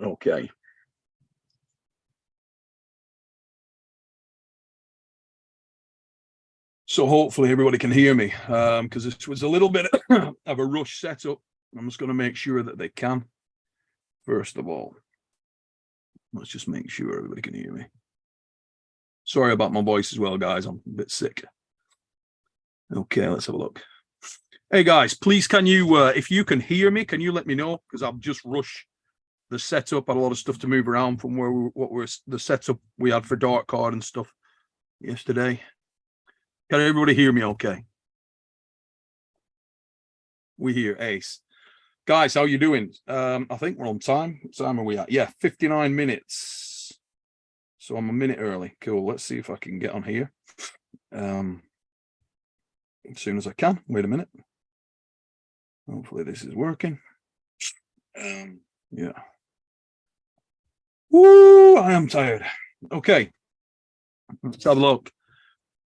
Okay. So hopefully everybody can hear me, because this was a little bit of a rush setup. I'm just going to make sure that they can. First of all, let's just make sure everybody can hear me. Sorry about my voice as well, guys. I'm a bit sick. Okay, let's have a look. Hey, guys, please, can you, if you can hear me, can you let me know? Because I've just rushed the setup. Had a lot of stuff to move around from the setup we had for Dark Card and stuff yesterday. Can everybody hear me okay? We hear Ace. Guys, how you doing? I think we're on time. What time are we at? Yeah, 59 minutes. So I'm a minute early. Cool. Let's see if I can get on here. As soon as I can. Wait a minute. Hopefully this is working. Yeah. Woo, I am tired. Okay. Let's have a look.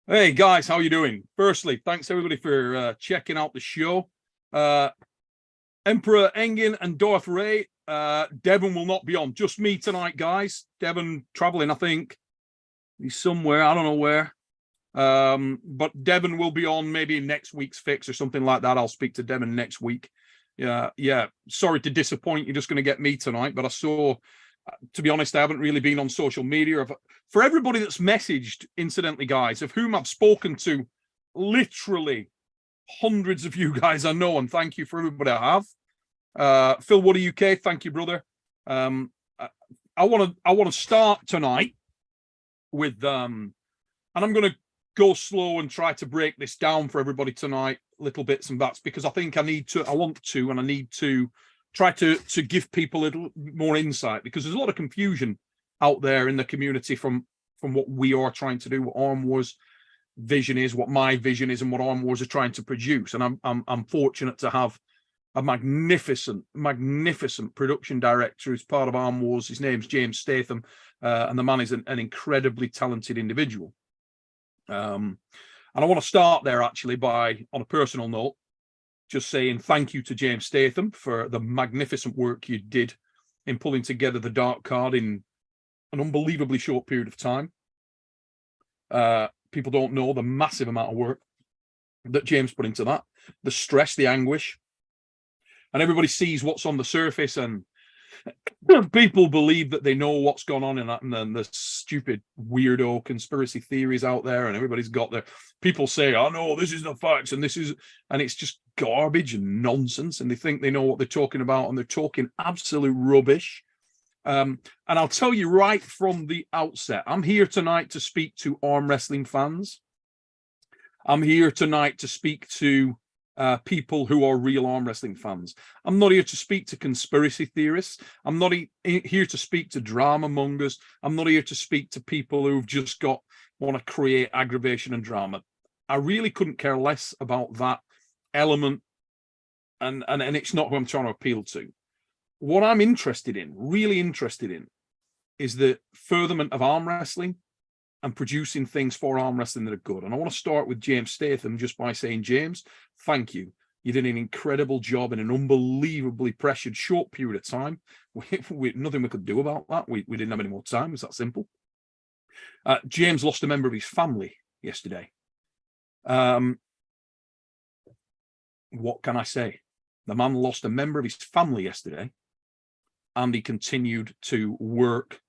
Hey guys, how you doing? Firstly, thanks everybody for checking out the show. Emperor Engin and Darth Ray. Devon will not be on. Just me tonight, guys. Devon traveling, I think. He's somewhere. I don't know where. But Devon will be on maybe next week's fix or something like that. I'll speak to Devon next week. Yeah. Sorry to disappoint. You're just going to get me tonight. But I saw, to be honest, I haven't really been on social media. For everybody that's messaged, incidentally, guys, of whom I've spoken to, literally hundreds of you guys I know, and thank you for everybody I have. Phil Woody UK, thank you, brother. I want to start tonight with and I'm going to go slow and try to break this down for everybody tonight, little bits and bats, because I think I need to try to give people a little more insight, because there's a lot of confusion out there in the community from what we are trying to do, what Arm Wars vision is, what my vision is, and what Arm Wars are trying to produce. And I'm fortunate to have a magnificent production director who's part of Arm Wars. His name's James Statham, and the man is an incredibly talented individual. And I want to start there actually by, on a personal note, just saying thank you to James Statham for the magnificent work you did in pulling together the Dark Card in an unbelievably short period of time. People don't know the massive amount of work that James put into that, the stress, the anguish, and everybody sees what's on the surface, and people believe that they know what's gone on in that, and then the stupid weirdo conspiracy theories out there, and everybody's got their people say, oh no, this is the facts, and it's just garbage and nonsense, and they think they know what they're talking about, and they're talking absolute rubbish. And I'll tell you right from the outset, I'm here tonight to speak to arm wrestling fans. I'm here tonight to speak to people who are real arm wrestling fans. I'm not here to speak to conspiracy theorists. I'm not here to speak to drama mongers. I'm not here to speak to people who've just want to create aggravation and drama. I really couldn't care less about that element, and it's not who I'm trying to appeal to. What I'm really interested in, is the furtherment of arm wrestling and producing things for arm wrestling that are good. And I want to start with James Statham just by saying, James, thank you. You did an incredible job in an unbelievably pressured short period of time. We nothing we could do about that. We didn't have any more time. It's that simple. James lost a member of his family yesterday. What can I say? The man lost a member of his family yesterday, and he continued to work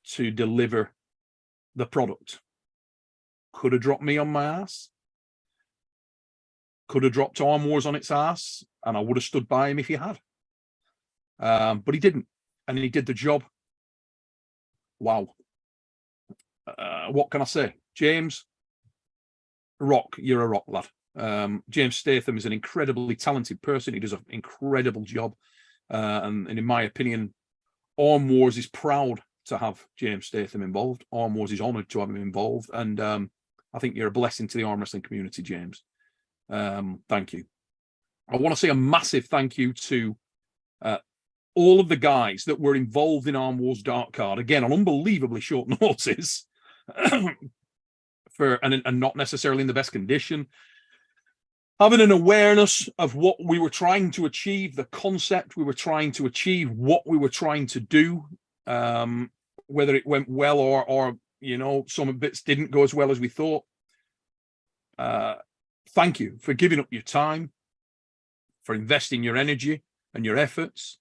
to deliver the product. Could have dropped me on my ass. Could have dropped Arm Wars on its ass, and I would have stood by him if he had. But he didn't, and he did the job. Wow. What can I say? James, rock. You're a rock, lad. James Statham is an incredibly talented person. He does an incredible job. And in my opinion, Arm Wars is proud to have James Statham involved. Arm Wars is honoured to have him involved. And I think you're a blessing to the arm wrestling community, James. Thank you. I want to say a massive thank you to all of the guys that were involved in Arm Wars Dark Card, again, on unbelievably short notice, and not necessarily in the best condition. having an awareness of what we were trying to achieve, the concept we were trying to achieve, what we were trying to do, whether it went well or you know, some bits didn't go as well as we thought. Thank you for giving up your time, for investing your energy and your efforts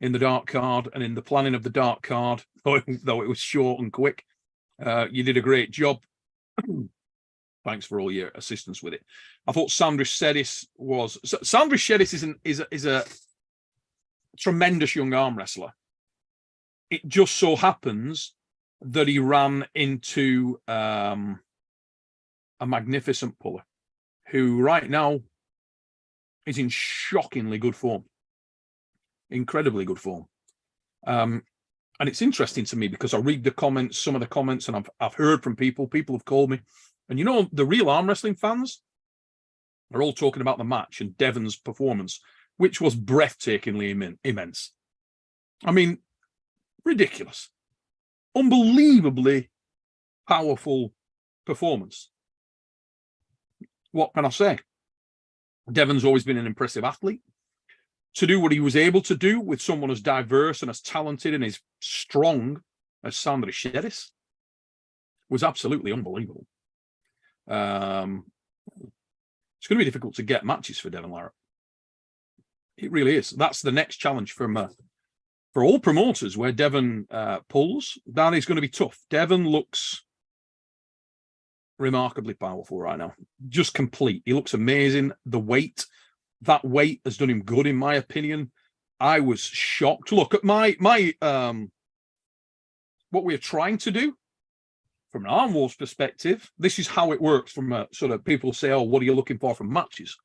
in the dark card and in the planning of the dark card, though it was short and quick. You did a great job. Thanks for all your assistance with it. I thought Sandris Shedis is a tremendous young arm wrestler. It just so happens that he ran into a magnificent puller who right now is in shockingly good form, incredibly good form. And it's interesting to me because I read the comments, some of the comments, and I've heard from people have called me. And you know, the real arm wrestling fans are all talking about the match and Devon's performance, which was breathtakingly immense. I mean, ridiculous. Unbelievably powerful performance. What can I say? Devon's always been an impressive athlete. To do what he was able to do with someone as diverse and as talented and as strong as Sandris Shedis was absolutely unbelievable. It's going to be difficult to get matches for Devon Larratt. It really is. That's the next challenge for all promoters where Devon pulls. That is going to be tough. Devon looks remarkably powerful right now. Just complete. He looks amazing. The weight, that weight has done him good, in my opinion. I was shocked. Look at my what we're trying to do from an arm wars perspective. This is how it works from a sort of people say, oh, what are you looking for from matches?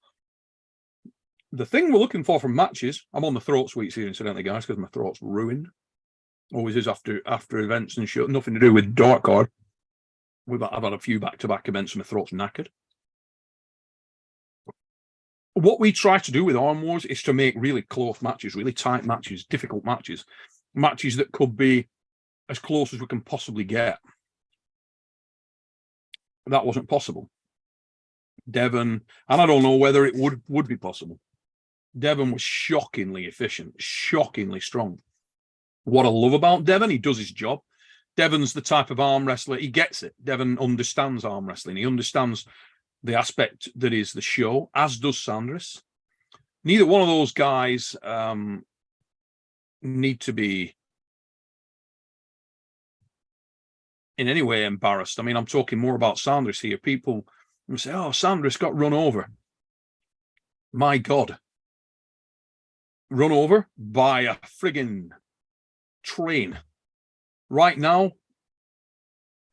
The thing we're looking for from matches, I'm on the throat sweets here, incidentally, guys, because my throat's ruined. Always is after events and shit. Nothing to do with dark card. I've had a few back-to-back events and my throat's knackered. What we try to do with arm wars is to make really close matches, really tight matches, difficult matches, matches that could be as close as we can possibly get. That wasn't possible. Devon, and I don't know whether it would be possible. Devon was shockingly efficient, shockingly strong. What I love about Devon, he does his job. Devon's the type of arm wrestler, he gets it. Devon understands arm wrestling. He understands the aspect that is the show, as does Sandris. Neither one of those guys need to be in any way embarrassed. I mean, I'm talking more about Sandris here. People will say, oh, Sandris got run over. My God. Run over by a friggin' train. Right now,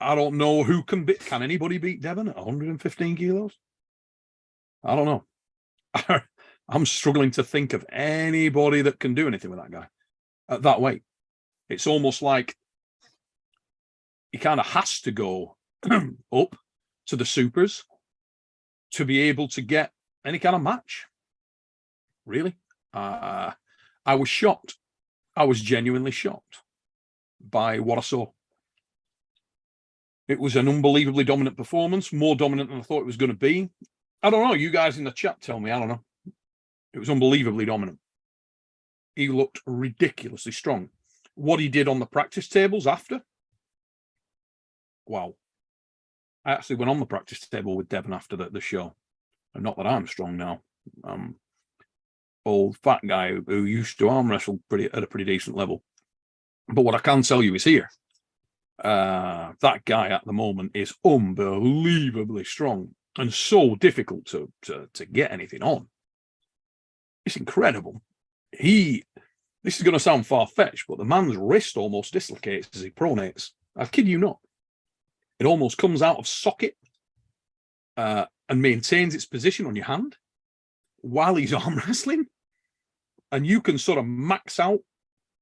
I don't know who can beat. Can anybody beat Devon at 115 kilos? I don't know. I'm struggling to think of anybody that can do anything with that guy at that weight. It's almost like he kind of has to go up to the supers to be able to get any kind of match. Really? I was shocked. I was genuinely shocked by what I saw. It was an unbelievably dominant performance, more dominant than I thought it was going to be. I don't know. You guys in the chat tell me. I don't know. It was unbelievably dominant. He looked ridiculously strong. What he did on the practice tables after, wow. I actually went on the practice table with Devon after the show. And not that I'm strong now. Old fat guy who used to arm wrestle at a pretty decent level. But what I can tell you is here, that guy at the moment is unbelievably strong and so difficult to get anything on. It's incredible. This is going to sound far-fetched, but the man's wrist almost dislocates as he pronates. I kid you not. It almost comes out of socket and maintains its position on your hand while he's arm wrestling. And you can sort of max out.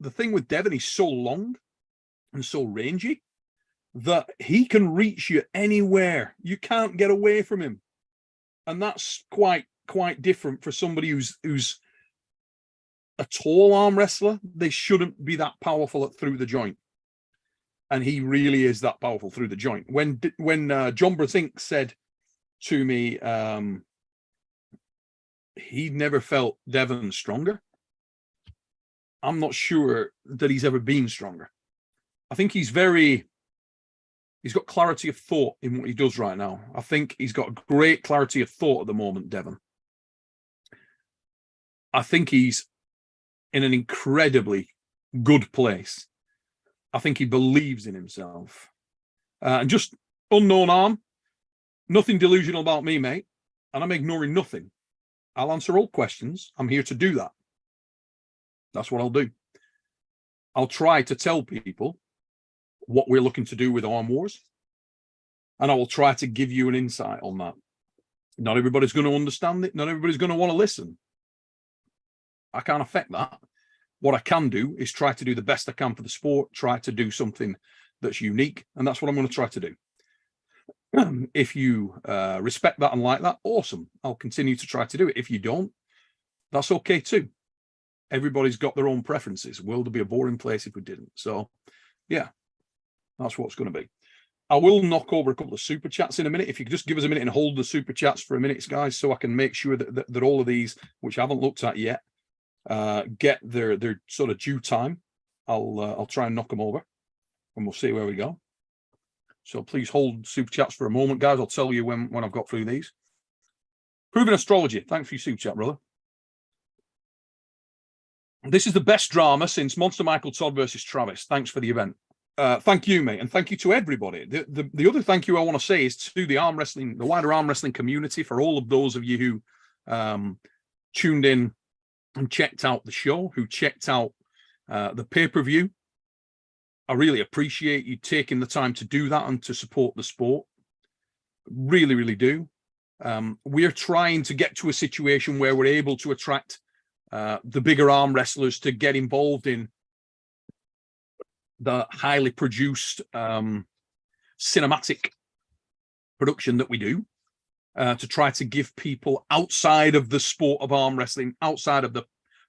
The thing with Devon, he's so long and so rangy that he can reach you anywhere. You can't get away from him. And that's quite different for somebody who's a tall arm wrestler. They shouldn't be that powerful through the joint. And he really is that powerful through the joint. When John Brasink said to me, he never felt Devon stronger. I'm not sure that he's ever been stronger. I think he's got clarity of thought in what he does right now. I think he's got great clarity of thought at the moment, Devon. I think he's in an incredibly good place. I think he believes in himself. And just unknown arm, nothing delusional about me, mate. And I'm ignoring nothing. I'll answer all questions. I'm here to do that. That's what I'll do. I'll try to tell people what we're looking to do with Arm Wars. And I will try to give you an insight on that. Not everybody's going to understand it. Not everybody's going to want to listen. I can't affect that. What I can do is try to do the best I can for the sport, try to do something that's unique. And that's what I'm going to try to do. If you respect that and like that, awesome. I'll continue to try to do it. If you don't, that's okay too. Everybody's got their own preferences. The world would be a boring place if we didn't. So, yeah, that's what it's going to be. I will knock over a couple of super chats in a minute. If you could just give us a minute and hold the super chats for a minute, guys, so I can make sure that all of these, which I haven't looked at yet, get their sort of due time. I'll try and knock them over, and we'll see where we go. So please hold super chats for a moment, guys. I'll tell you when I've got through these. Proven Astrology. Thanks for your super chat, brother. This is the best drama since Monster Michael Todd versus Travis. Thanks for the event. Thank you, mate, and thank you to everybody. The other thank you I want to say is to the wider arm wrestling community, for all of those of you who tuned in and checked out the show, who checked out the pay-per-view. I really appreciate you taking the time to do that and to support the sport. Really, really do. We're trying to get to a situation where we're able to attract the bigger arm wrestlers to get involved in the highly produced cinematic production that we do, to try to give people outside of the sport of arm wrestling, outside of the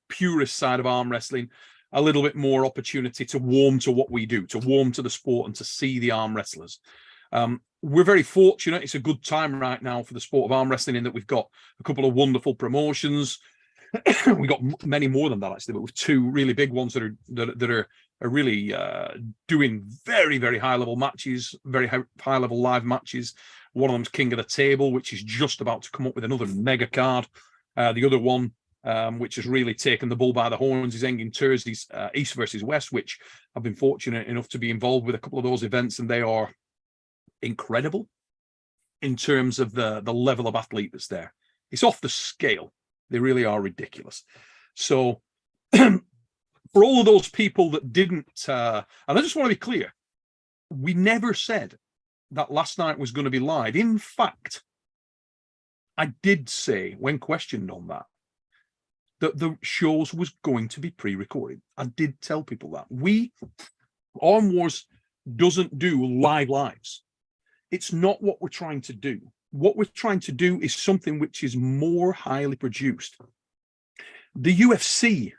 purist side of arm wrestling, a little bit more opportunity to warm to what we do, to warm to the sport and to see the arm wrestlers. We're very fortunate. It's a good time right now for the sport of arm wrestling in that we've got a couple of wonderful promotions. We got many more than that, actually, but with two really big ones that are really doing very, very high level matches, very high level live matches. One of them's King of the Table, which is just about to come up with another mega card. The other one, which has really taken the bull by the horns, is Engin Thursday's East versus West, which I've been fortunate enough to be involved with a couple of those events, and they are incredible in terms of the level of athlete that's there. It's off the scale. They really are ridiculous. So for all of those people that didn't, and I just want to be clear, we never said that last night was going to be live. In fact, I did say, when questioned on that the shows was going to be pre-recorded. I did tell people that. Arm Wars doesn't do lives. It's not what we're trying to do. What we're trying to do is something which is more highly produced. The UFC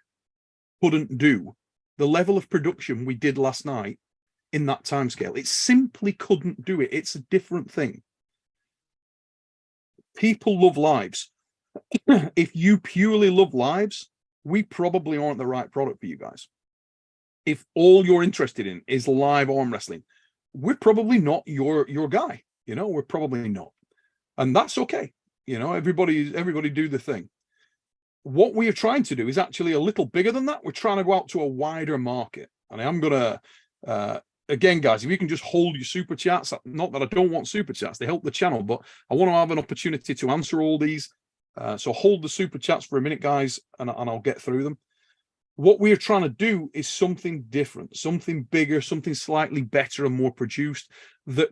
couldn't do the level of production we did last night in that timescale. It simply couldn't do it. It's a different thing. People love lives. If you purely love lives, we probably aren't the right product for you guys. If all you're interested in is live arm wrestling, we're probably not your guy. We're probably not. And that's okay. Everybody do the thing. What we are trying to do is actually a little bigger than that. We're trying to go out to a wider market. And I'm going to, again, guys, if you can just hold your super chats, not that I don't want super chats, they help the channel, but I want to have an opportunity to answer all these. So hold the super chats for a minute, guys, and I'll get through them. What we are trying to do is something different, something bigger, something slightly better and more produced that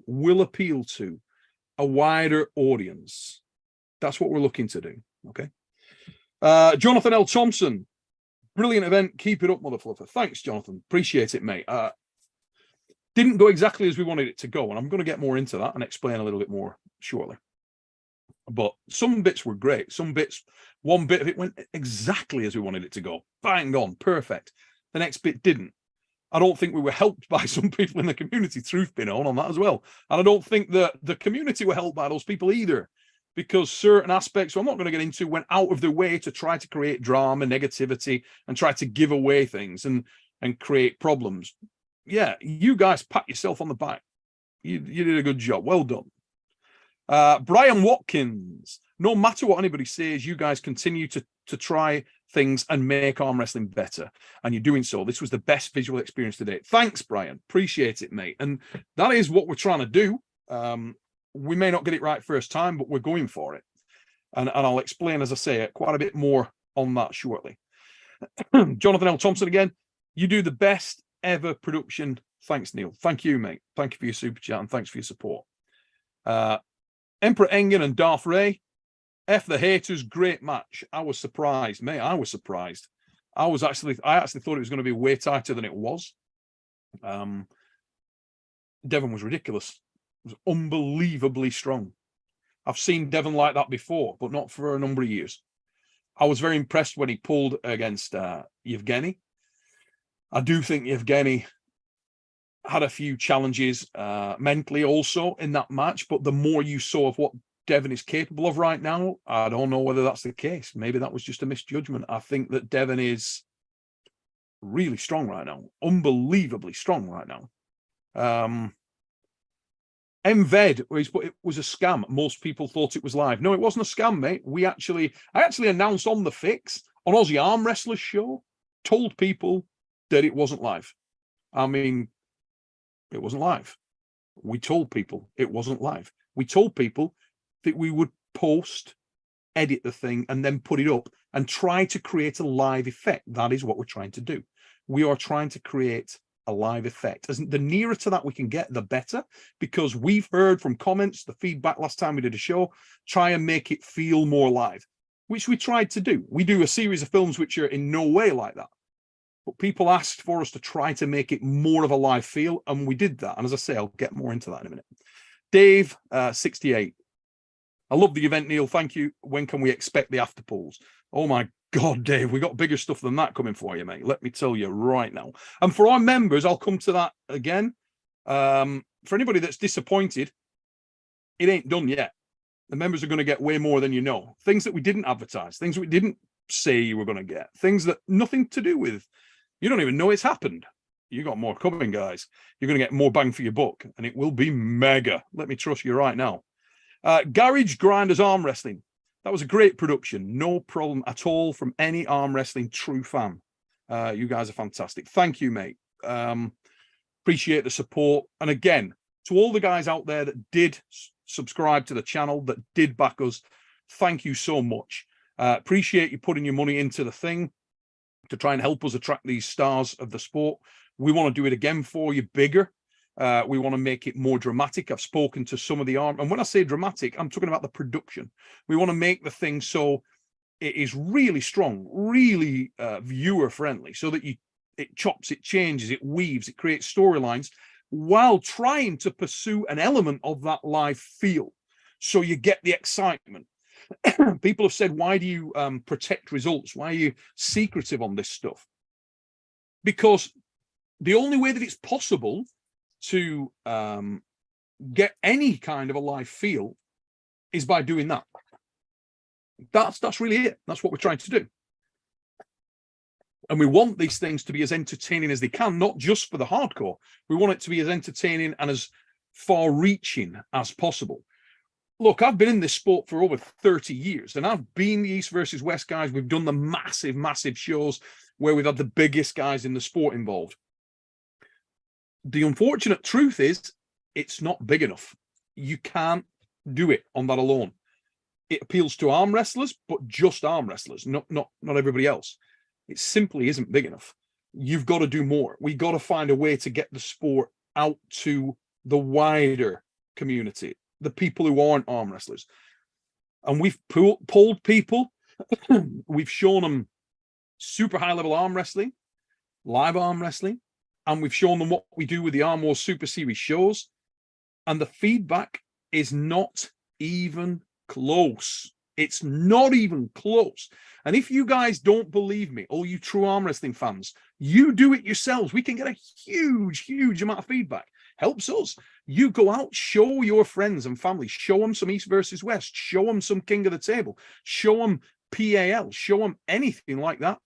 will appeal to a wider audience. That's what we're looking to do. Okay. Jonathan L. Thompson, brilliant event. Keep it up, mother fluffer. Thanks, Jonathan. Appreciate it, mate. Didn't go exactly as we wanted it to go, and I'm going to get more into that and explain a little bit more shortly. But some bits were great. One bit of it went exactly as we wanted it to go. Bang on, perfect. The next bit didn't. I don't think we were helped by some people in the community, truth be known, on that as well. And I don't think that the community were helped by those people either. because certain aspects, so I'm not going to get into, went out of their way to try to create drama, negativity, and try to give away things and create problems. Yeah, you guys pat yourself on the back. You did a good job. Well done. Brian Watkins, no matter what anybody says, you guys continue to try things and make arm wrestling better, and you're doing so. This was the best visual experience to date. Thanks, Brian. Appreciate it, mate. And that is what we're trying to do. We may not get it right first time, but we're going for it. And I'll explain, as I say, quite a bit more on that shortly. Jonathan L. Thompson again. You do the best ever production. Thanks, Neil. Thank you, mate. Thank you for your super chat, and thanks for your support. Emperor Engen and Darth Ray. F the haters, great match. I was surprised, mate. I was surprised. I actually thought it was going to be way tighter than it was. Devon was ridiculous. It was unbelievably strong. I've seen Devon like that before, but not for a number of years. I was very impressed when he pulled against Yevgeny. I do think Yevgeny had a few challenges mentally also in that match, but the more you saw of what Devon is capable of right now, I don't know whether that's the case. Maybe that was just a misjudgment. I think that Devon is really strong right now, unbelievably strong right now. MVed, it was a scam. Most people thought it was live. No, it wasn't a scam, mate. I actually announced on the Fix, on Aussie Arm Wrestlers show, told people that it wasn't live. I mean, it wasn't live. We told people it wasn't live. We told people that we would post, edit the thing, and then put it up and try to create a live effect. That is what we're trying to do. We are trying to create a live effect. The nearer to that we can get, the better, because we've heard from comments, the feedback last time we did a show, try and make it feel more live, which we tried to do. We do a series of films which are in no way like that. But people asked for us to try to make it more of a live feel, and we did that. And as I say, I'll get more into that in a minute. Dave, 68. I love the event, Neil. Thank you. When can we expect the after pulls? Oh my God, Dave, we got bigger stuff than that coming for you, mate. Let me tell you right now. And for our members, I'll come to that again. For anybody that's disappointed, it ain't done yet. The members are going to get way more than you know. Things that we didn't advertise, things we didn't say you were going to get, things that nothing to do with. You don't even know it's happened. You got more coming, guys. You're going to get more bang for your buck, and it will be mega. Let me trust you right now. Garage Grinders Arm Wrestling. That was a great production. No problem at all from any arm wrestling true fan. You guys are fantastic. Thank you, mate. Appreciate the support. And again, to all the guys out there that did subscribe to the channel, that did back us, thank you so much. Appreciate you putting your money into the thing to try and help us attract these stars of the sport. We want to do it again for you, bigger. We want to make it more dramatic. I've spoken to some of the arm, and when I say dramatic, I'm talking about the production. We want to make the thing so it is really strong, really viewer friendly, so that it chops, it changes, it weaves, it creates storylines while trying to pursue an element of that live feel, so you get the excitement. People have said, why do you protect results? Why are you secretive on this stuff? Because the only way that it's possible to get any kind of a live feel is by doing that. That's really it. That's what we're trying to do. And we want these things to be as entertaining as they can, not just for the hardcore. We want it to be as entertaining and as far-reaching as possible. Look, I've been in this sport for over 30 years, and I've been the East versus West guys. We've done the massive, massive shows where we've had the biggest guys in the sport involved. The unfortunate truth is it's not big enough. You can't do it on that alone. It appeals to arm wrestlers, but just arm wrestlers, not everybody else. It simply isn't big enough. You've got to do more. We've got to find a way to get the sport out to the wider community, the people who aren't arm wrestlers. And we've polled people. We've shown them super high level arm wrestling, live arm wrestling, and we've shown them what we do with the Arm Wars Super Series shows. And the feedback is not even close. It's not even close. And if you guys don't believe me, all you true arm wrestling fans, you do it yourselves. We can get a huge, huge amount of feedback. helps us. You go out, show your friends and family, show them some East versus West, show them some King of the Table, show them PAL, show them anything like that,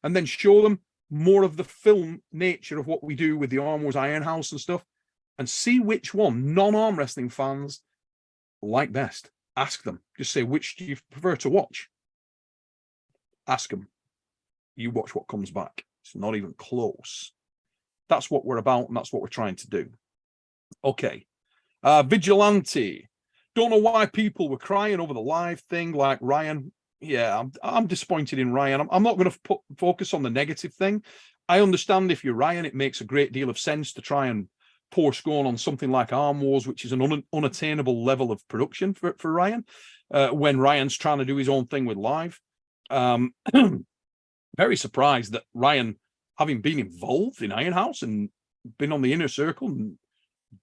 and then show them more of the film nature of what we do with the Arm Wars Iron House and stuff, and see which one non-arm wrestling fans like best. Ask them. Just say, which do you prefer to watch? Ask them. You watch what comes back. It's not even close. That's what we're about, and that's what we're trying to do. Okay. Vigilante. Don't know why people were crying over the live thing like Ryan. Yeah, I'm disappointed in Ryan. I'm not going to focus on the negative thing. I understand if you're Ryan, it makes a great deal of sense to try and pour scorn on something like Arm Wars, which is an unattainable level of production for Ryan, when Ryan's trying to do his own thing with live. Very surprised that Ryan, having been involved in Iron House and been on the inner circle, and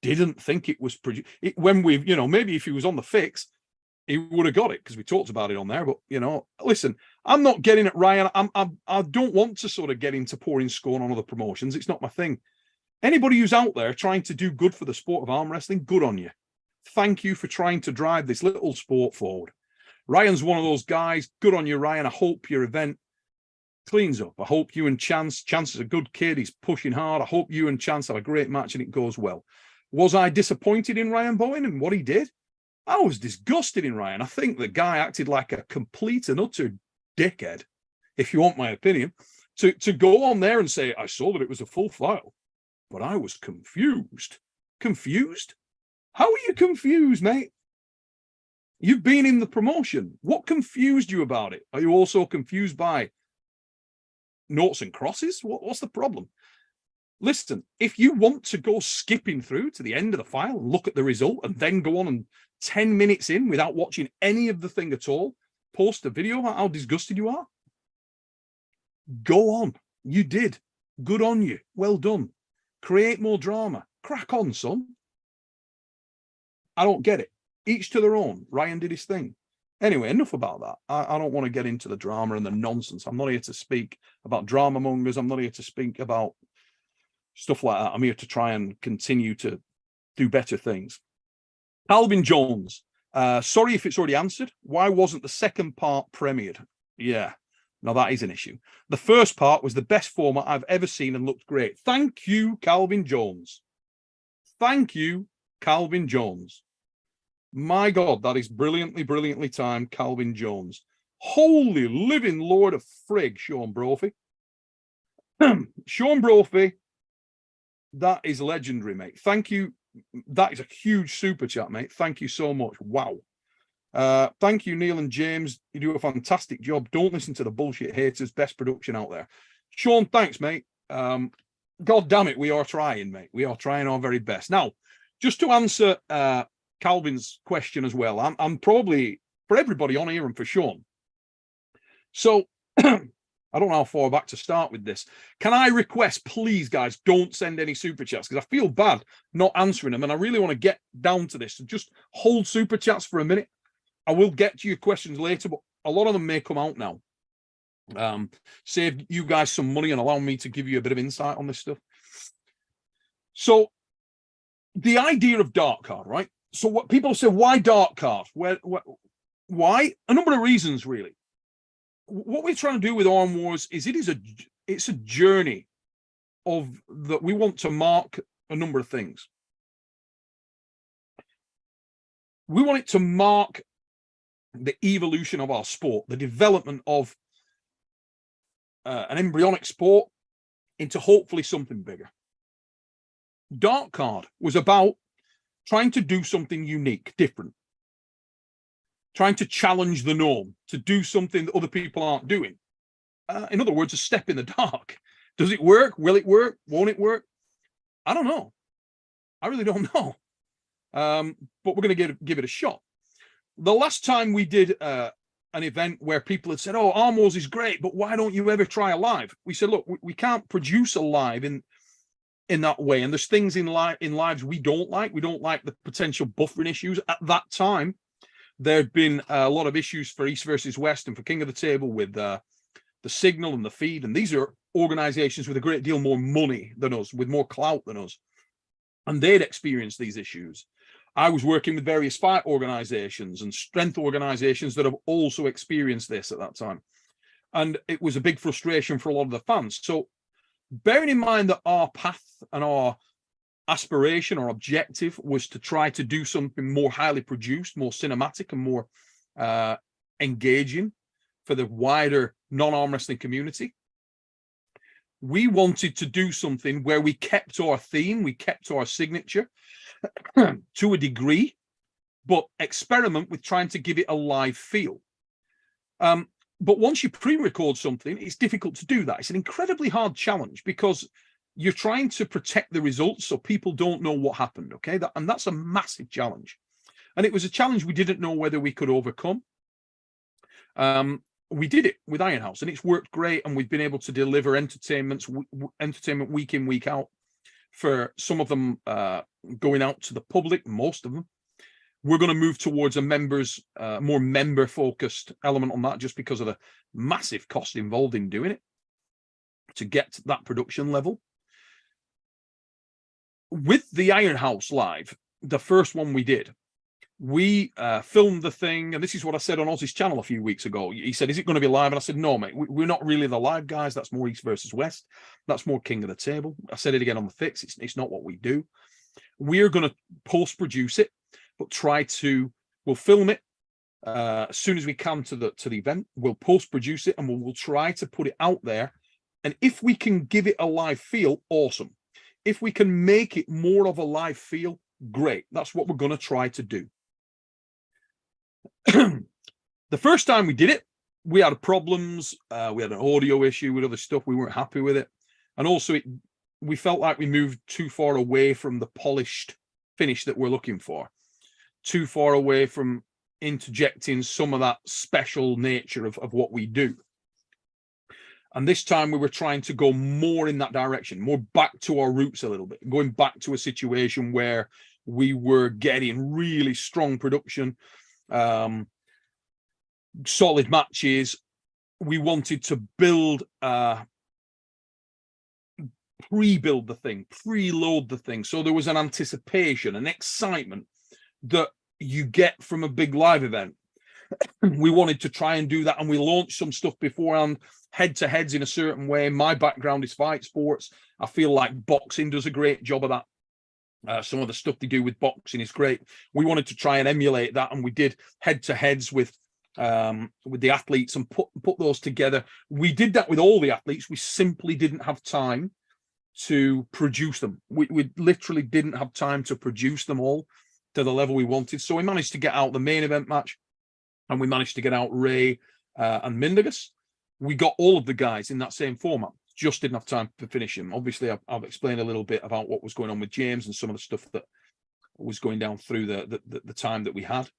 didn't think it was produced. When we've, maybe if he was on the fix, he would have got it because we talked about it on there. But listen, I'm not getting at Ryan. I don't want to sort of get into pouring scorn on other promotions. It's not my thing. Anybody who's out there trying to do good for the sport of arm wrestling, good on you. Thank you for trying to drive this little sport forward. Ryan's one of those guys. Good on you, Ryan. I hope your event cleans up. I hope you and Chance is a good kid. He's pushing hard. I hope you and Chance have a great match and it goes well. Was I disappointed in Ryan Bowen and what he did? I was disgusted in Ryan. I think the guy acted like a complete and utter dickhead, if you want my opinion, to go on there and say, I saw that it was a full file, but I was confused. Confused? How are you confused, mate? You've been in the promotion. What confused you about it? Are you also confused by noughts and crosses? What's the problem? Listen, if you want to go skipping through to the end of the file and look at the result and then go on and 10 minutes in without watching any of the thing at all, post a video about how disgusted you are, go on. You did. Good on you. Well done. Create more drama. Crack on, son. I don't get it. Each to their own. Ryan did his thing. Anyway, enough about that. I don't want to get into the drama and the nonsense. I'm not here to speak about drama mongers. I'm not here to speak about stuff like that. I'm here to try and continue to do better things. Calvin Jones. Sorry if it's already answered. Why wasn't the second part premiered? Yeah. Now that is an issue. The first part was the best format I've ever seen and looked great. Thank you, Calvin Jones. Thank you, Calvin Jones. My God, that is brilliantly timed, Calvin Jones. Holy living Lord of frig, Sean Brophy. Sean Brophy, that is legendary, mate. Thank you. That is a huge super chat, mate. Thank you so much. Wow. Thank you, Neil and James. You do a fantastic job. Don't listen to the bullshit haters. Best production out there. Sean, thanks, mate. God damn it, we are trying, mate. We are trying our very best. Now, just to answer Calvin's question as well, I'm probably, for everybody on here and for Sean. So, I don't know how far back to start with this. Can I request, please, guys, don't send any super chats because I feel bad not answering them and I really want to get down to this. So just hold super chats for a minute. I will get to your questions later, but a lot of them may come out now. Save you guys some money and allow me to give you a bit of insight on this stuff. So the idea of dark card, right? So what people say, why dark card? Why? A number of reasons, really. What we're trying to do with Arm Wars is it's a journey of that we want to mark a number of things. We want it to mark the evolution of our sport, the development of an embryonic sport into hopefully something bigger. Dark Card was about trying to do something unique, different, trying to challenge the norm, to do something that other people aren't doing. In other words, a step in the dark. Does it work? Will it work? Won't it work? I don't know. I really don't know. But we're going to give it a shot. The last time we did an event where people had said, oh, Arm Wars is great, but why don't you ever try a live? We said, look, we can't produce a live in that way. And there's things in lives we don't like. We don't like the potential buffering issues. At that time, there'd been a lot of issues for East versus West and for King of the Table with the signal and the feed. And these are organizations with a great deal more money than us, with more clout than us. and they'd experienced these issues. I was working with various fight organizations and strength organizations that have also experienced this at that time. And it was a big frustration for a lot of the fans. So bearing in mind that our path and our aspiration or objective was to try to do something more highly produced, more cinematic, and more engaging for the wider non-arm wrestling community, we wanted to do something where we kept our theme, we kept our signature to a degree, but experiment with trying to give it a live feel. But once you pre-record something, it's difficult to do that. It's an incredibly hard challenge because you're trying to protect the results so people don't know what happened, okay? And that's a massive challenge. And it was a challenge we didn't know whether we could overcome. We did it with Ironhouse, and it's worked great, and we've been able to deliver entertainment week in, week out, for some of them going out to the public, most of them. We're going to move towards a more member-focused element on that, just because of the massive cost involved in doing it to get to that production level. With the Ironhouse Live, the first one we did, we filmed the thing, and this is what I said on Ozzy's channel a few weeks ago. He said, is it going to be live? And I said, no, mate, we're not really the live guys. That's more East versus West. That's more King of the Table. I said it again on the fix. It's not what we do. We're going to post-produce it, but we'll film it as soon as we can to the event. We'll post-produce it, and we'll try to put it out there. And if we can give it a live feel, awesome. If we can make it more of a live feel, great. That's what we're going to try to do. The first time we did it, we had problems. We had an audio issue with other stuff. We weren't happy with it. And also we felt like we moved too far away from the polished finish that we're looking for. Too far away from interjecting some of that special nature of what we do. And this time we were trying to go more in that direction, more back to our roots a little bit, going back to a situation where we were getting really strong production, solid matches. We wanted to pre-build the thing, preload the thing. So there was an anticipation, an excitement that you get from a big live event. We wanted to try and do that, and we launched some stuff beforehand, head-to-heads in a certain way. My background is fight sports. I feel like boxing does a great job of that. Some of the stuff they do with boxing is great. We wanted to try and emulate that, and we did head-to-heads with the athletes and put those together. We did that with all the athletes. We simply didn't have time to produce them. We literally didn't have time to produce them all to the level we wanted. So we managed to get out the main event match, and we managed to get out Ray and Mindigus. We got all of the guys in that same format. Just didn't have time to finish them. Obviously, I've explained a little bit about what was going on with James and some of the stuff that was going down through the time that we had,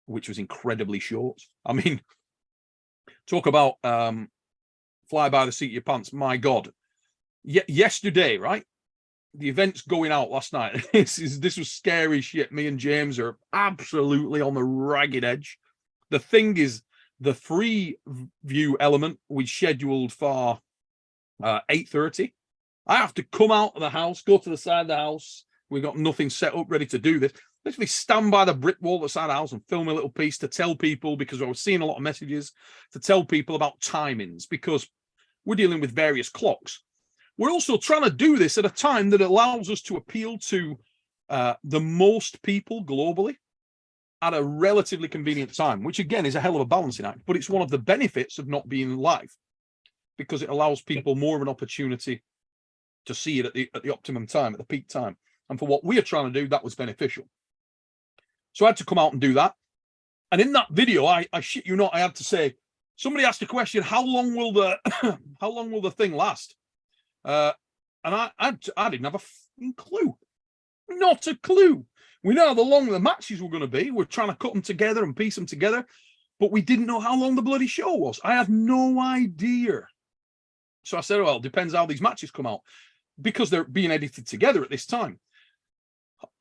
which was incredibly short. I mean, talk about fly by the seat of your pants. My God. Yesterday, right? The event's going out last night. This was scary shit. Me and James are absolutely on the ragged edge. The thing is, the free view element we scheduled for 8:30. I have to come out of the house, go to the side of the house. We got nothing set up ready to do this. Literally stand by the brick wall at the side of the house and film a little piece to tell people, because I was seeing a lot of messages, to tell people about timings, because we're dealing with various clocks. We're also trying to do this at a time that allows us to appeal to the most people globally at a relatively convenient time, which again is a hell of a balancing act, but it's one of the benefits of not being live, because it allows people more of an opportunity to see it at the optimum time, at the peak time. And for what we are trying to do, that was beneficial. So I had to come out and do that. And in that video, I shit you not, I had to say, somebody asked a question, how long will the thing last? And I didn't have a fucking clue. Not a clue. We know how long the matches were going to be. We're trying to cut them together and piece them together, but we didn't know how long the bloody show was. I had no idea. So I said, well, it depends how these matches come out, because they're being edited together at this time.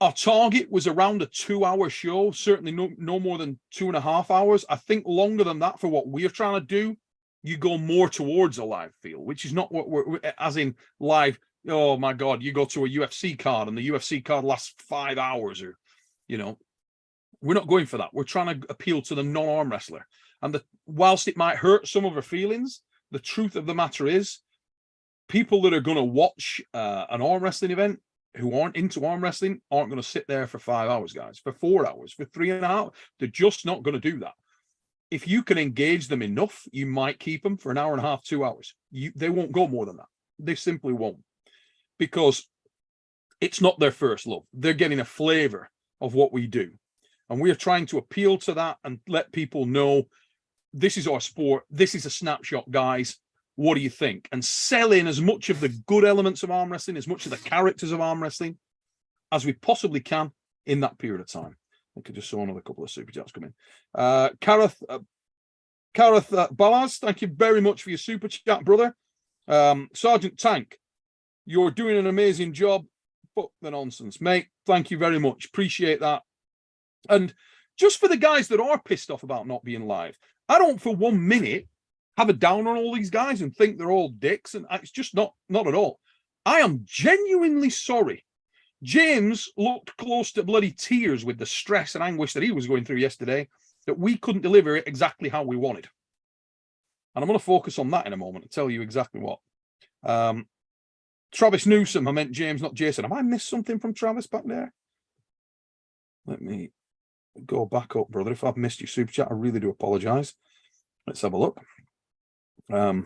Our target was around a 2-hour show, certainly no more than 2.5 hours. I think longer than that for what we're trying to do, you go more towards a live feel, which is not what we're as in live oh my God, you go to a UFC card and the UFC card lasts 5 hours, or, you know, we're not going for that. We're trying to appeal to the non-arm wrestler. And whilst it might hurt some of our feelings, the truth of the matter is, people that are going to watch an arm wrestling event who aren't into arm wrestling aren't going to sit there for 5 hours, guys, for 4 hours, for 3.5. They're just not going to do that. If you can engage them enough, you might keep them for an hour and a half, 2 hours. They won't go more than that. They simply won't, because it's not their first love. They're getting a flavor of what we do. And we're trying to appeal to that and let people know this is our sport. This is a snapshot, guys. What do you think? And sell in as much of the good elements of arm wrestling, as much of the characters of arm wrestling as we possibly can in that period of time. I could just saw another couple of super chats come in. Kareth Balaz, thank you very much for your super chat, brother. Sergeant Tank, you're doing an amazing job. Fuck the nonsense, mate. Thank you very much. Appreciate that. And just for the guys that are pissed off about not being live, I don't for 1 minute have a down on all these guys and think they're all dicks. And it's just not at all. I am genuinely sorry. James looked close to bloody tears with the stress and anguish that he was going through yesterday, that we couldn't deliver it exactly how we wanted. And I'm going to focus on that in a moment and tell you exactly what. Travis Newsom, I meant James, not Jason. Have I missed something from Travis back there? Let me go back up, brother. If I've missed your super chat, I really do apologize. Let's have a look. There's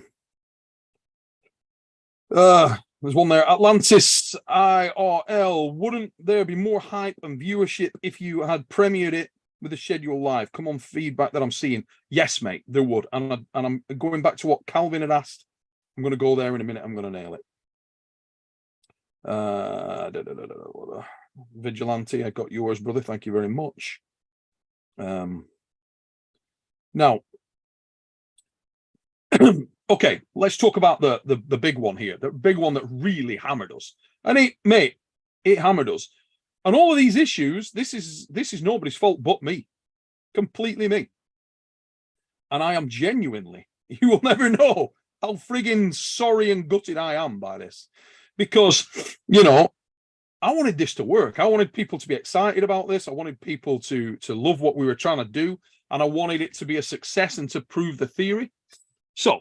one there. Atlantis IRL. Wouldn't there be more hype and viewership if you had premiered it with the schedule live? Come on, feedback that I'm seeing. Yes, mate, there would. And I'm going back to what Calvin had asked. I'm going to go there in a minute. I'm going to nail it. Vigilante, I got yours, brother. Thank you very much. Now, okay, let's talk about the big one here, the big one that really hammered us. And it hammered us. And all of these issues, this is nobody's fault but me, completely me. And I am genuinely, you will never know how friggin' sorry and gutted I am by this, because, you know, I wanted this to work. I wanted people to be excited about this. I wanted people to love what we were trying to do. And I wanted it to be a success and to prove the theory. So,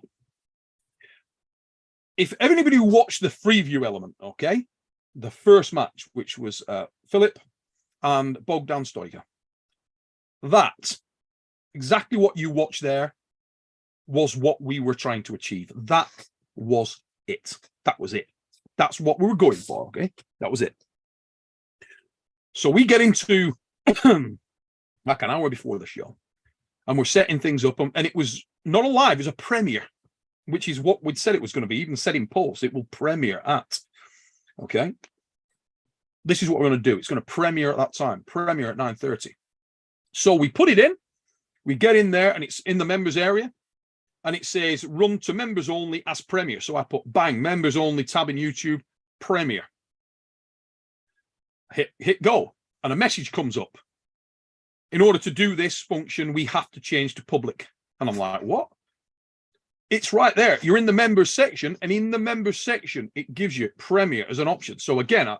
if anybody watched the preview element, okay, the first match, which was Philip and Bogdan Stoica, that, exactly what you watched there, was what we were trying to achieve. That was it. That was it. That's what we were going for, okay? That was it. So we get into like an hour before the show, and we're setting things up, and it was not a live, it was a premiere, which is what we'd said it was going to be, even said in post, it will premiere at, okay? This is what we're going to do. It's going to premiere at that time, premiere at 9:30. So we put it in, we get in there, and it's in the members area, and it says run to members only as premiere. So I put bang, members only, tab in YouTube, premiere. Hit go, and a message comes up. In order to do this function, we have to change to public. And I'm like, what? It's right there. You're in the members section, and in the members section, it gives you premiere as an option. So again, I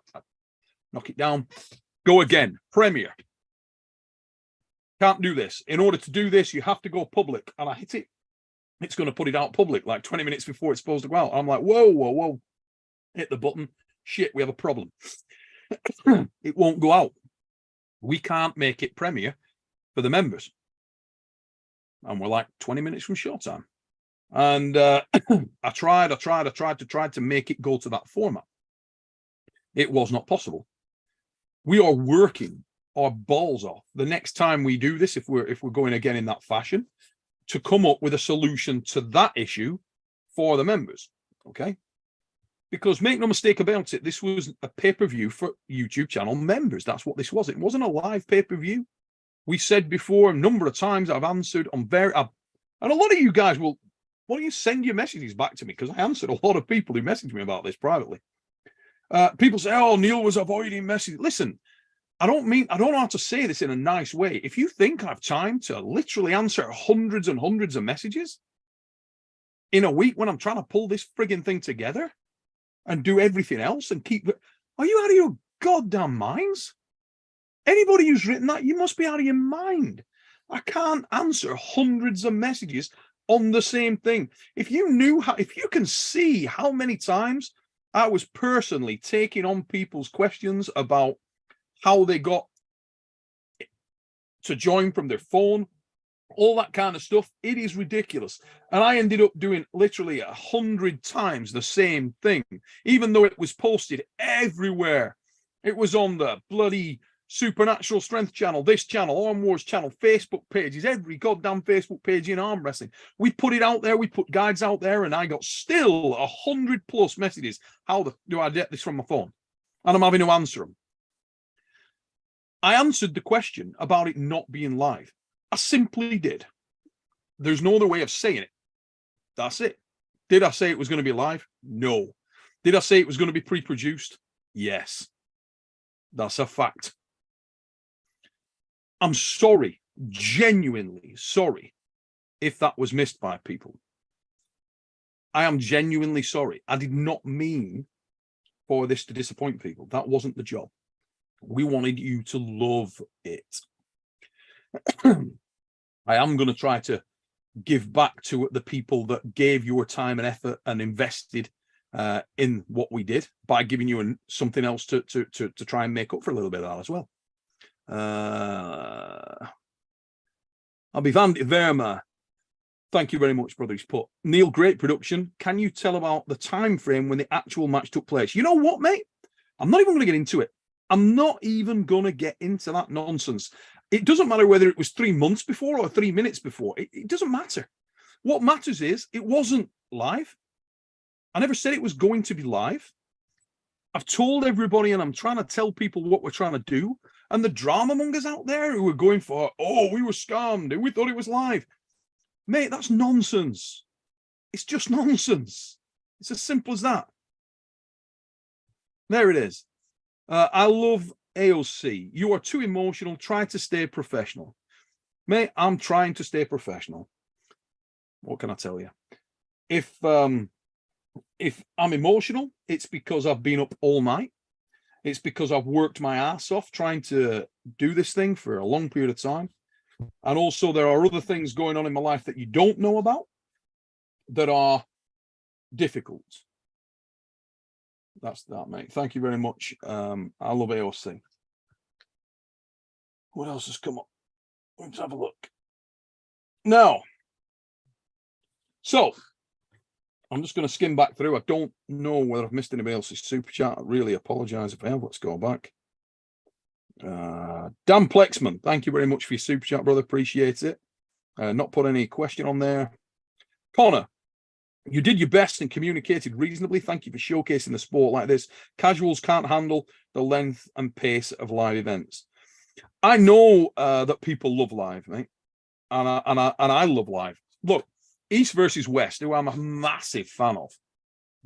knock it down, go again, premiere. Can't do this. In order to do this, you have to go public. And I hit it. It's going to put it out public like 20 minutes before it's supposed to go out. I'm like, whoa. Hit the button. Shit, we have a problem. It won't go out. We can't make it premiere for the members. And we're like 20 minutes from showtime. And I tried to make it go to that format. It was not possible. We are working our balls off the next time we do this, if we're going again in that fashion, to come up with a solution to that issue for the members. Okay? Because make no mistake about it, this was a pay-per-view for YouTube channel members. That's what this was. It wasn't a live pay-per-view. We said before a number of times, I've answered on and a lot of you guys will, why don't you send your messages back to me? Because I answered a lot of people who messaged me about this privately. People say, oh, Neil was avoiding messages. Listen, I don't know how to say this in a nice way. If you think I've time to literally answer hundreds and hundreds of messages in a week when I'm trying to pull this frigging thing together, and do everything else and keep. Are you out of your goddamn minds? Anybody who's written that, you must be out of your mind. I can't answer hundreds of messages on the same thing. If you knew how, if you can see how many times I was personally taking on people's questions about how they got to join from their phone, all that kind of stuff, it is ridiculous. And I ended up doing literally 100 times the same thing, even though it was posted everywhere. It was on the bloody Supernatural Strength channel, this channel, Arm Wars channel, Facebook pages, every goddamn Facebook page in arm wrestling. We put it out there, we put guides out there, and I got still 100+ messages. How do I get this from my phone? And I'm having to answer them. I answered the question about it not being live. I simply did. There's no other way of saying it. That's it. Did I say it was going to be live? No. Did I say it was going to be pre-produced? Yes. That's a fact. I'm sorry, genuinely sorry, if that was missed by people. I am genuinely sorry. I did not mean for this to disappoint people. That wasn't the job. We wanted you to love it. I am going to try to give back to the people that gave your time and effort and invested in what we did by giving you something else to try and make up for a little bit of that as well. I'll be Van Verma. Thank you very much, brother. He's put Neil, great production. Can you tell about the time frame when the actual match took place? You know what, mate? I'm not even going to get into it. I'm not even going to get into that nonsense. It doesn't matter whether it was 3 months before or 3 minutes before. It doesn't matter. What matters is it wasn't live. I never said it was going to be live. I've told everybody, and I'm trying to tell people what we're trying to do. And the drama mongers out there who are going for, oh, we were scammed and we thought it was live. Mate, that's nonsense. It's just nonsense. It's as simple as that. There it is. I love AOC. You are too emotional. Try to stay professional. Mate, I'm trying to stay professional. What can I tell you? If I'm emotional, it's because I've been up all night. It's because I've worked my ass off trying to do this thing for a long period of time. And also there are other things going on in my life that you don't know about that are difficult. That's that, mate. Thank you very much. I love AOC. What else has come up? Let's have a look. Now, so I'm just going to skim back through. I don't know whether I've missed anybody else's super chat. I really apologize if I have. Let's go back. Dan Plexman, thank you very much for your super chat, brother. Appreciate it. Not put any question on there. Connor, you did your best and communicated reasonably. Thank you for showcasing the sport like this. Casuals can't handle the length and pace of live events. I know that people love live, mate, and I love live. Look, East versus West, who I'm a massive fan of,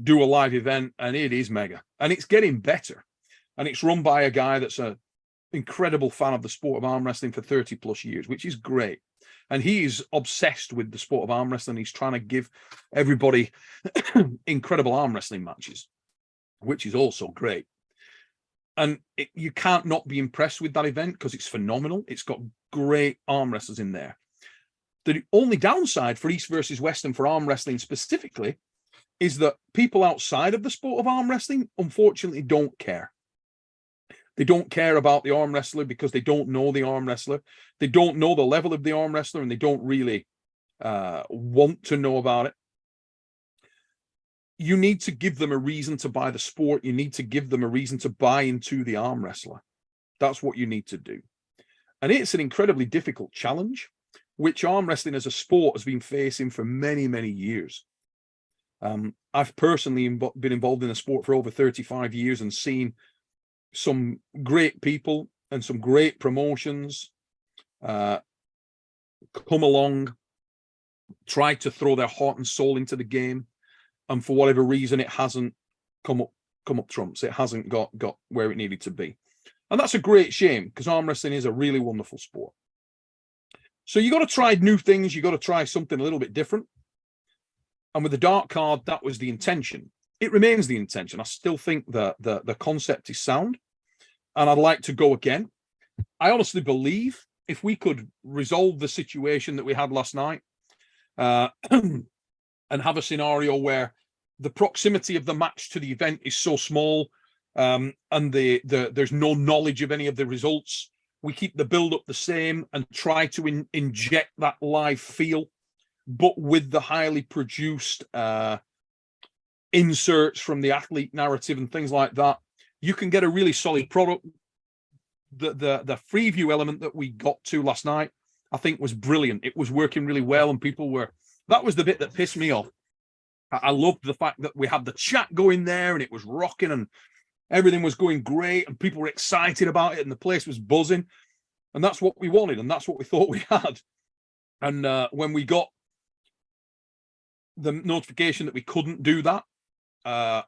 do a live event, and it is mega, and it's getting better, and it's run by a guy that's an incredible fan of the sport of arm wrestling for 30+ years, which is great. And he's obsessed with the sport of arm wrestling. He's trying to give everybody incredible arm wrestling matches, which is also great. And you can't not be impressed with that event because it's phenomenal. It's got great arm wrestlers in there. The only downside for East versus West and for arm wrestling specifically is that people outside of the sport of arm wrestling, unfortunately, don't care. They don't care about the arm wrestler because they don't know the arm wrestler. They don't know the level of the arm wrestler, and they don't really want to know about it. You need to give them a reason to buy the sport. You need to give them a reason to buy into the arm wrestler. That's what you need to do. And it's an incredibly difficult challenge, which arm wrestling as a sport has been facing for many, many years. I've personally been involved in the sport for over 35 years and seen some great people and some great promotions come along, try to throw their heart and soul into the game, and for whatever reason it hasn't come up trumps. It hasn't got where it needed to be, and that's a great shame because arm wrestling is a really wonderful sport. So you got to try new things. You got to try something a little bit different. And with the dark card, that was the intention. it remains the intention. I still think that the concept is sound, and I'd like to go again. I honestly believe if we could resolve the situation that we had last night, and have a scenario where the proximity of the match to the event is so small, and there's no knowledge of any of the results, we keep the build up the same and try to inject that live feel, but with the highly produced inserts from the athlete narrative and things like that, you can get a really solid product. The preview element that we got to last night, I think, was brilliant. It was working really well, and that was the bit that pissed me off. I loved the fact that we had the chat going there and it was rocking and everything was going great and people were excited about it and the place was buzzing, and that's what we wanted and that's what we thought we had. And when we got the notification that we couldn't do that, I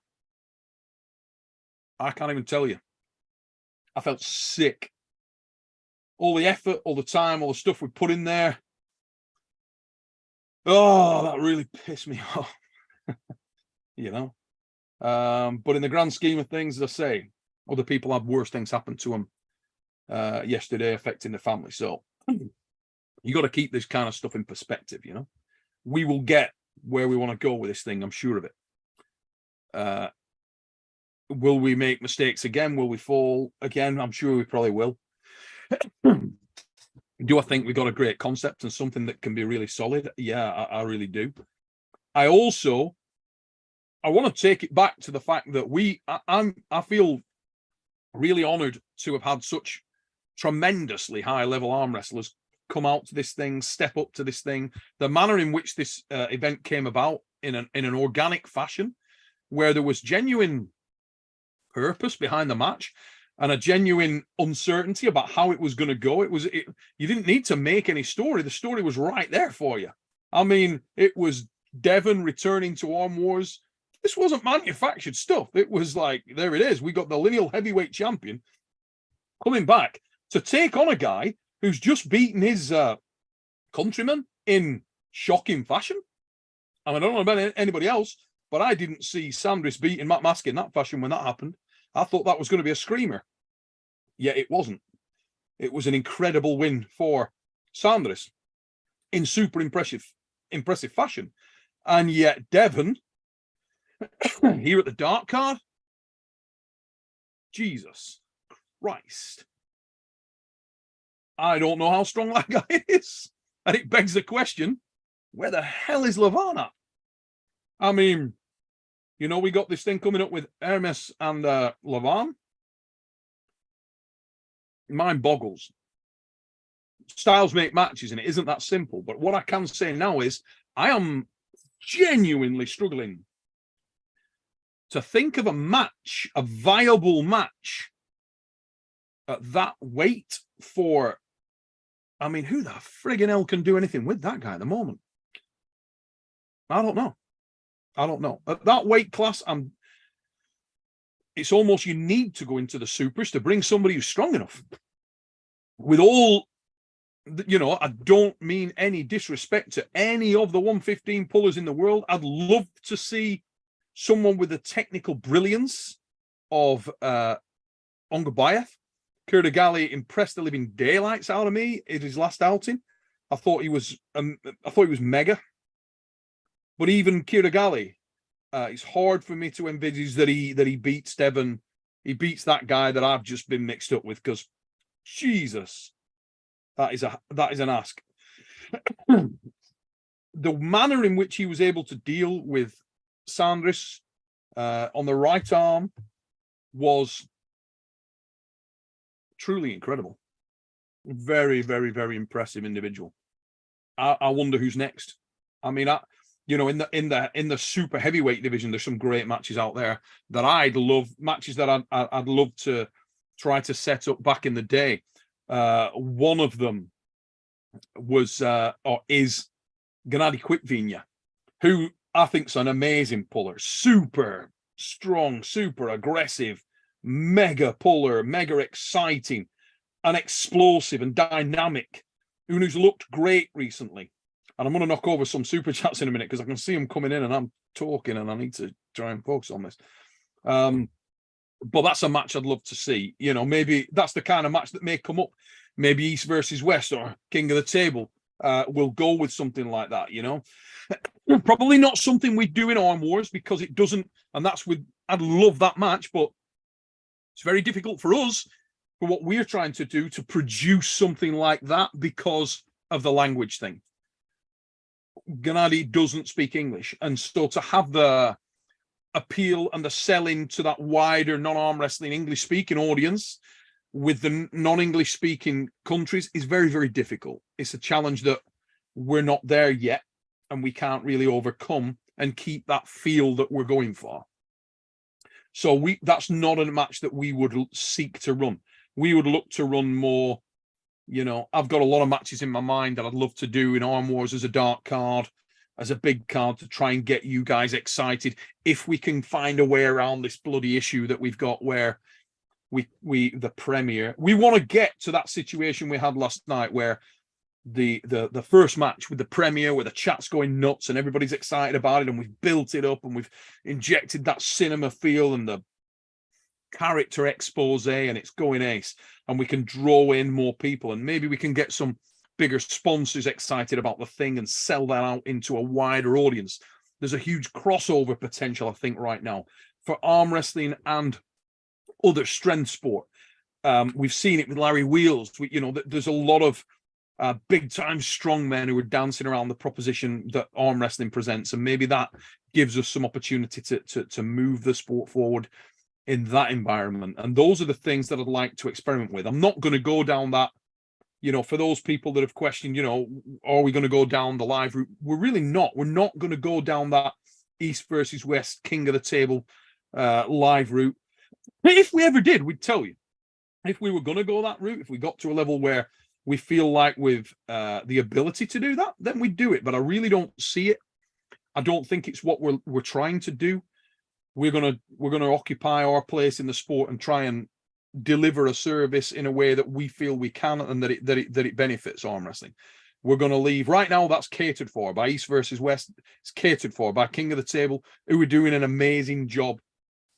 can't even tell you. I felt sick. All the effort, all the time, all the stuff we put in there. Oh, that really pissed me off. You know. But in the grand scheme of things, as I say, other people had worse things happen to them yesterday, affecting the family. So you got to keep this kind of stuff in perspective. You know, we will get where we want to go with this thing. I'm sure of it. Will we make mistakes again? Will we fall again? I'm sure we probably will. Do I think we got a great concept and something that can be really solid? Yeah, I really do. I want to take it back to the fact that I feel really honored to have had such tremendously high level arm wrestlers come out to this thing, step up to this thing. The manner in which this event came about in an organic fashion, where there was genuine purpose behind the match and a genuine uncertainty about how it was going to go. You didn't need to make any story. The story was right there for you. I mean, it was Devon returning to Arm Wars. This wasn't manufactured stuff. It was like, there it is. We got the lineal heavyweight champion coming back to take on a guy who's just beaten his countryman in shocking fashion. I mean, I don't know about anybody else, but I didn't see Sandris beating Matt Mask in that fashion when that happened. I thought that was going to be a screamer. Yet it wasn't. It was an incredible win for Sandris in super impressive fashion. And yet Devon, here at the dark card, Jesus Christ. I don't know how strong that guy is. And it begs the question, where the hell is Levan at? I mean, you know, we got this thing coming up with Hermes and Levan. Mind boggles. Styles make matches, and it isn't that simple. But what I can say now is I am genuinely struggling to think of a match, a viable match at that weight for, I mean, who the friggin' hell can do anything with that guy at the moment? I don't know. At that weight class, it's almost you need to go into the supers to bring somebody who's strong enough. With all, you know, I don't mean any disrespect to any of the 115 pullers in the world. I'd love to see someone with the technical brilliance of Ongabayev. Kurdigali impressed the living daylights out of me in his last outing. I thought he was mega. But even Kurdigali, it's hard for me to envisage that he beats Devon. He beats that guy that I've just been mixed up with, because Jesus, that is an ask. The manner in which he was able to deal with Sandris on the right arm was truly incredible. Very, very, very impressive individual. I wonder who's next. I mean, you know, in the super heavyweight division, there's some great matches out there that I'd love to try to set up back in the day. One of them was or is Gennady Quitvinya, who I think's an amazing puller, super strong, super aggressive, mega puller, mega exciting and explosive and dynamic, who's looked great recently. And I'm going to knock over some super chats in a minute because I can see them coming in and I'm talking and I need to try and focus on this. But that's a match I'd love to see. You know, maybe that's the kind of match that may come up. Maybe East versus West or King of the Table. We'll go with something like that, you know. Probably not something we do in Arm Wars because it doesn't, and that's with, I'd love that match, but it's very difficult for us, for what we're trying to do, to produce something like that because of the language thing. Gennady doesn't speak English, and so to have the appeal and the selling to that wider non-arm wrestling English-speaking audience with the non-English speaking countries is very, very difficult. It's a challenge that we're not there yet, and we can't really overcome and keep that feel that we're going for. So that's not a match that we would seek to run. We would look to run more, you know, I've got a lot of matches in my mind that I'd love to do in Arm Wars as a dark card, as a big card, to try and get you guys excited. If we can find a way around this bloody issue that we've got where the Premier, we want to get to that situation we had last night where the first match with the Premier, where the chat's going nuts and everybody's excited about it, and we've built it up and we've injected that cinema feel and the character expose, and it's going ace, and we can draw in more people, and maybe we can get some bigger sponsors excited about the thing and sell that out into a wider audience. There's a huge crossover potential, I think, right now for arm wrestling and other strength sport. We've seen it with Larry Wheels. You know, there's a lot of big time strong men who are dancing around the proposition that arm wrestling presents, and maybe that gives us some opportunity to move the sport forward in that environment. And those are the things that I'd like to experiment with. I'm not going to go down that, you know, for those people that have questioned, you know, are we going to go down the live route? We're really not. We're not going to go down that East versus West King of the Table live route. If we ever did, we'd tell you. If we were going to go that route, if we got to a level where we feel like with the ability to do that, then we'd do it. But I really don't see it. I don't think it's what we're trying to do. We're gonna occupy our place in the sport and try and deliver a service in a way that we feel we can, and that it benefits arm wrestling. We're going to leave right now. That's catered for by East versus West. It's catered for by King of the Table, who are doing an amazing job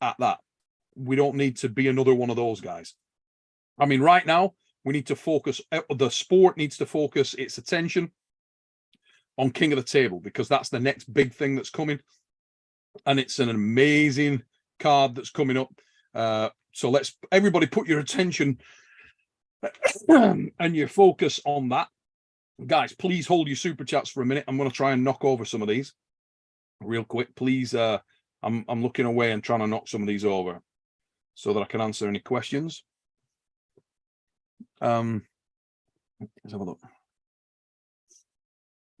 at that. We don't need to be another one of those guys. I mean, right now we need to focus. The sport needs to focus its attention on King of the Table, because that's the next big thing that's coming. And it's an amazing card that's coming up. So let's everybody put your attention and your focus on that. Guys, please hold your super chats for a minute. I'm going to try and knock over some of these real quick. Please, I'm looking away and trying to knock some of these over so that I can answer any questions. Let's have a look.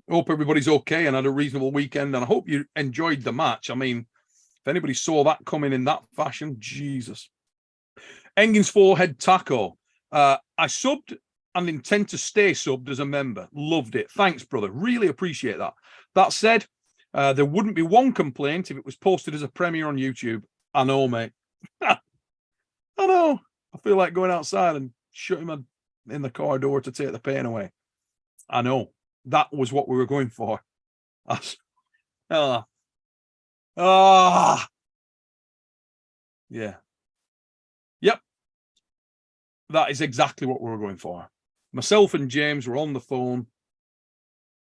Hope everybody's okay and had a reasonable weekend, and I hope you enjoyed the match. I mean, if anybody saw that coming in that fashion, Jesus. Engin's forehead taco. I subbed and intend to stay subbed as a member. Loved it. Thanks, brother. Really appreciate that. That said, there wouldn't be one complaint if it was posted as a premiere on YouTube. I know, mate. I know. I feel like going outside and shutting my in the car door to take the pain away. I know. That was what we were going for. Yeah. Yep. That is exactly what we were going for. Myself and James were on the phone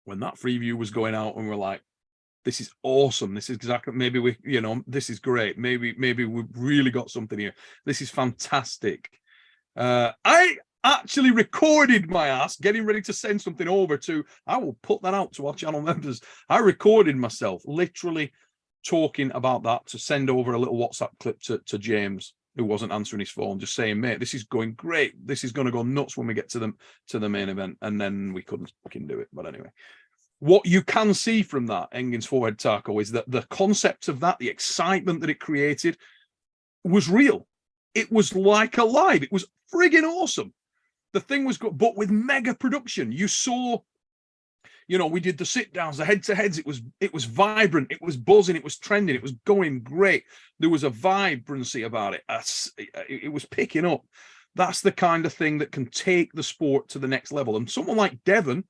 when that preview was going out, and we're like, this is awesome. This is exactly, maybe we, you know, this is great. Maybe we've really got something here. This is fantastic. I actually recorded my ass getting ready to send something over to, I will put that out to our channel members. I recorded myself literally talking about that to send over a little WhatsApp clip to James, who wasn't answering his phone, just saying, mate, this is going great. This is going to go nuts when we get to the main event. And then we couldn't fucking do it. But anyway, what you can see from that Engin's forehead taco is that the concept of that, the excitement that it created, was real. It was like alive. It was friggin' awesome. The thing was good, but with mega production. You saw, you know, we did the sit downs, the head to heads. It was vibrant. It was buzzing. It was trending. It was going great. There was a vibrancy about it. It was picking up. That's the kind of thing that can take the sport to the next level. And someone like Devon,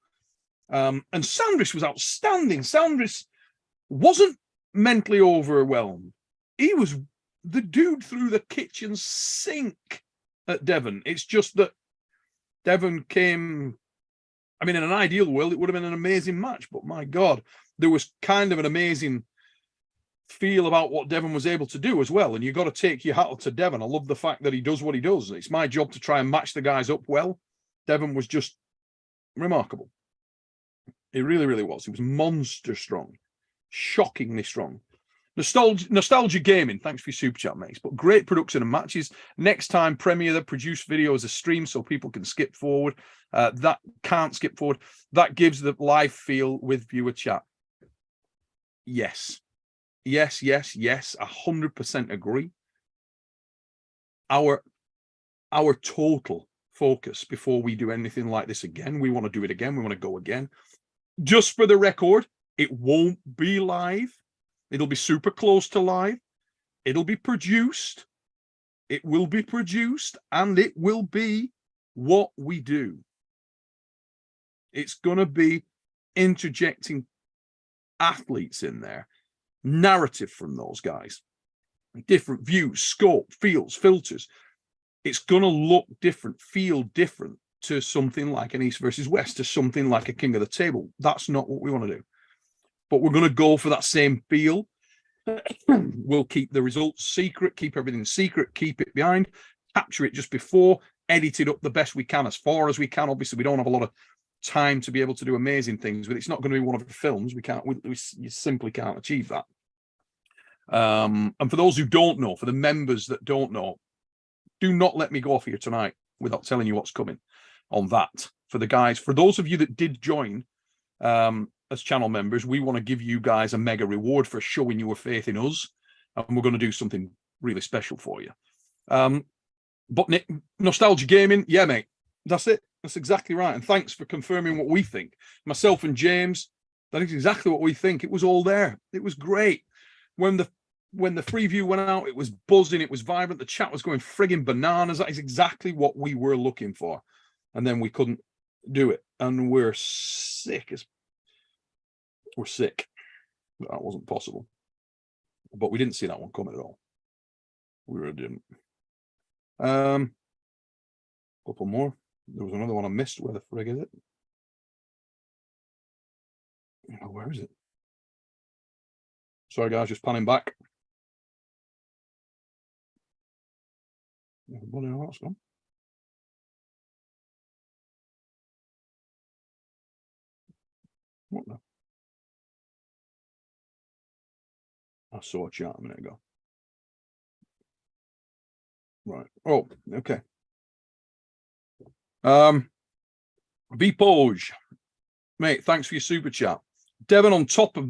And Sandris was outstanding. Sandris wasn't mentally overwhelmed. He was the dude through the kitchen sink at Devon. It's just that Devon came. I mean, in an ideal world, it would have been an amazing match, but my God, there was kind of an amazing feel about what Devon was able to do as well. And you've got to take your hat to Devon. I love the fact that he does what he does. It's my job to try and match the guys up well. Devon was just remarkable. He really, really was. He was monster strong, shockingly strong. Nostalgia Gaming, thanks for your super chat, mates. But great production and matches. Next time, premiere the produced video as a stream so people can skip forward. That can't skip forward. That gives the live feel with viewer chat. Yes. Yes, yes, yes. 100% agree. Our total focus before we do anything like this again, we want to do it again. We want to go again. Just for the record, it won't be live. It'll be super close to live. It'll be produced. It will be produced, and it will be what we do. It's going to be interjecting athletes in there, narrative from those guys, different views, scope, feels, filters. It's going to look different, feel different to something like an East versus West, to something like a King of the Table. That's not what we want to do. But we're going to go for that same feel. We'll keep the results secret, keep everything secret, keep it behind, capture it just before, edit it up the best we can, as far as we can. Obviously, we don't have a lot of time to be able to do amazing things, but it's not going to be one of the films. We can't, you simply can't achieve that. And for those who don't know, for the members that don't know, do not let me go off here tonight without telling you what's coming on that. For the guys, for those of you that did join as channel members, we want to give you guys a mega reward for showing your faith in us, and we're going to do something really special for you. But Nick, Nostalgia Gaming, yeah, mate, that's it. That's exactly right. And thanks for confirming what we think. Myself and James, that is exactly what we think. It was all there. It was great. When the free view went out, it was buzzing, it was vibrant, the chat was going frigging bananas. That is exactly what we were looking for. And then we couldn't do it. And we're sick. We're sick. That wasn't possible. But we didn't see that one coming at all. We really didn't. Couple more. There was another one I missed. Where the frig is it? Oh, where is it? Sorry, guys, just panning back. Bloody hell, that's gone. What the? I saw a chat a minute ago. Right. Oh, okay. Vpoj, mate, thanks for your super chat. Devon on top of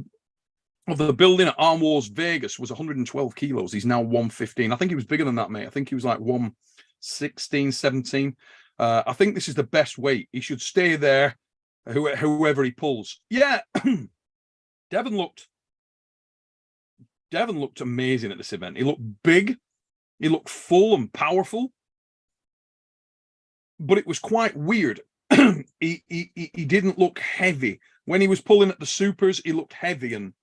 the building at Arm Wars Vegas was 112 kilos. He's now 115. I think he was bigger than that, mate. I think he was like 116, 17. I think this is the best weight. He should stay there, whoever he pulls. Yeah, Devon looked amazing at this event. He looked big. He looked full and powerful. But it was quite weird. He didn't look heavy. When he was pulling at the supers, he looked heavy and,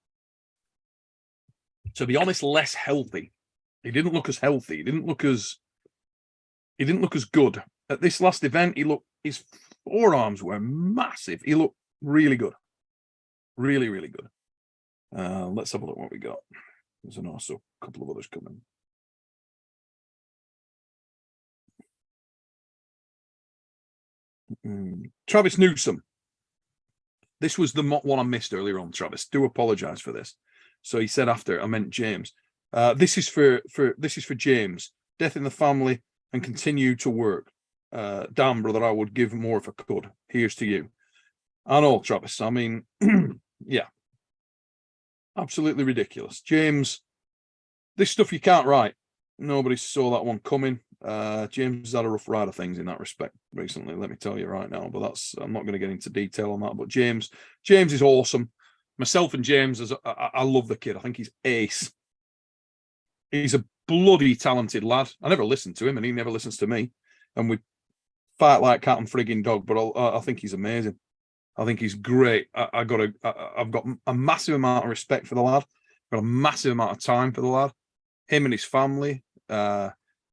to be honest, less healthy. He didn't look as healthy. He didn't look as good. At this last event, his forearms were massive. He looked really good. Really, really good. Let's have a look what we got. There's also a couple of others coming. Travis Newsom. This was the one I missed earlier on, Travis. Do apologize for this. So he said after, I meant James. This is for James. Death in the family and continue to work. Damn, brother, I would give more if I could. Here's to you. I know, Travis. I mean, yeah. Absolutely ridiculous. James, this stuff you can't write. Nobody saw that one coming. James has had a rough ride of things in that respect recently, let me tell you right now, but I'm not going to get into detail on that. But James is awesome. Myself and James, I love the kid. I think he's ace. He's a bloody talented lad. I never listened to him and he never listens to me, and we fight like cat and frigging dog, but I think he's amazing. I think he's great. I've got a massive amount of respect for the lad. Got a massive amount of time for the lad. Him and his family,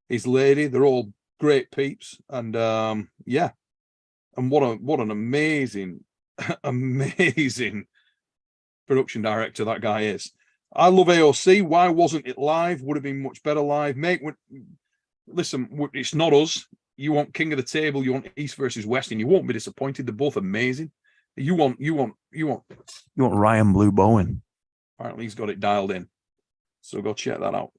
his lady, they're all great peeps. And yeah, and what an amazing, amazing production director that guy is. I love AOC. Why wasn't it live? Would have been much better live, mate. Listen, it's not us. You want King of the Table, you want East versus West, and you won't be disappointed. They're both amazing. You want Ryan Blue Bowen. Apparently he's got it dialed in. So go check that out.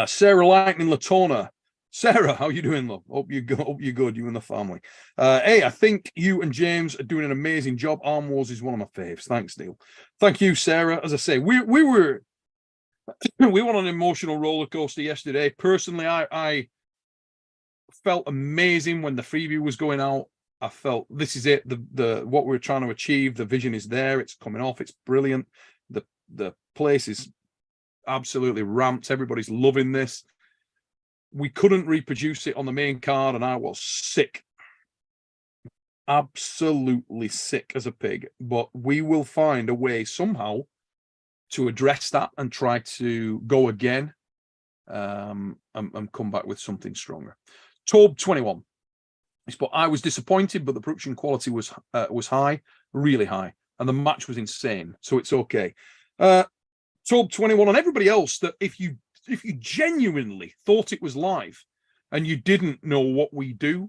Sarah Lightning Latona. Sarah, how you doing, love? Hope you're good, you and the family. Hey, I think you and James are doing an amazing job. Arm Wars is one of my faves. Thanks, Neil. Thank you, Sarah. As I say, we were on an emotional roller coaster yesterday. Personally, I felt amazing when the freebie was going out. I felt this is it. The what we're trying to achieve, the vision is there. It's coming off. It's brilliant. The place is absolutely ramped. Everybody's loving this. We couldn't reproduce it on the main card, and I was sick. Absolutely sick as a pig. But we will find a way somehow to address that and try to go again and come back with something stronger. Tob 21. But I was disappointed, but the production quality was high, really high, and the match was insane. So it's okay. Tob 21 and everybody else, that if you genuinely thought it was live and you didn't know what we do,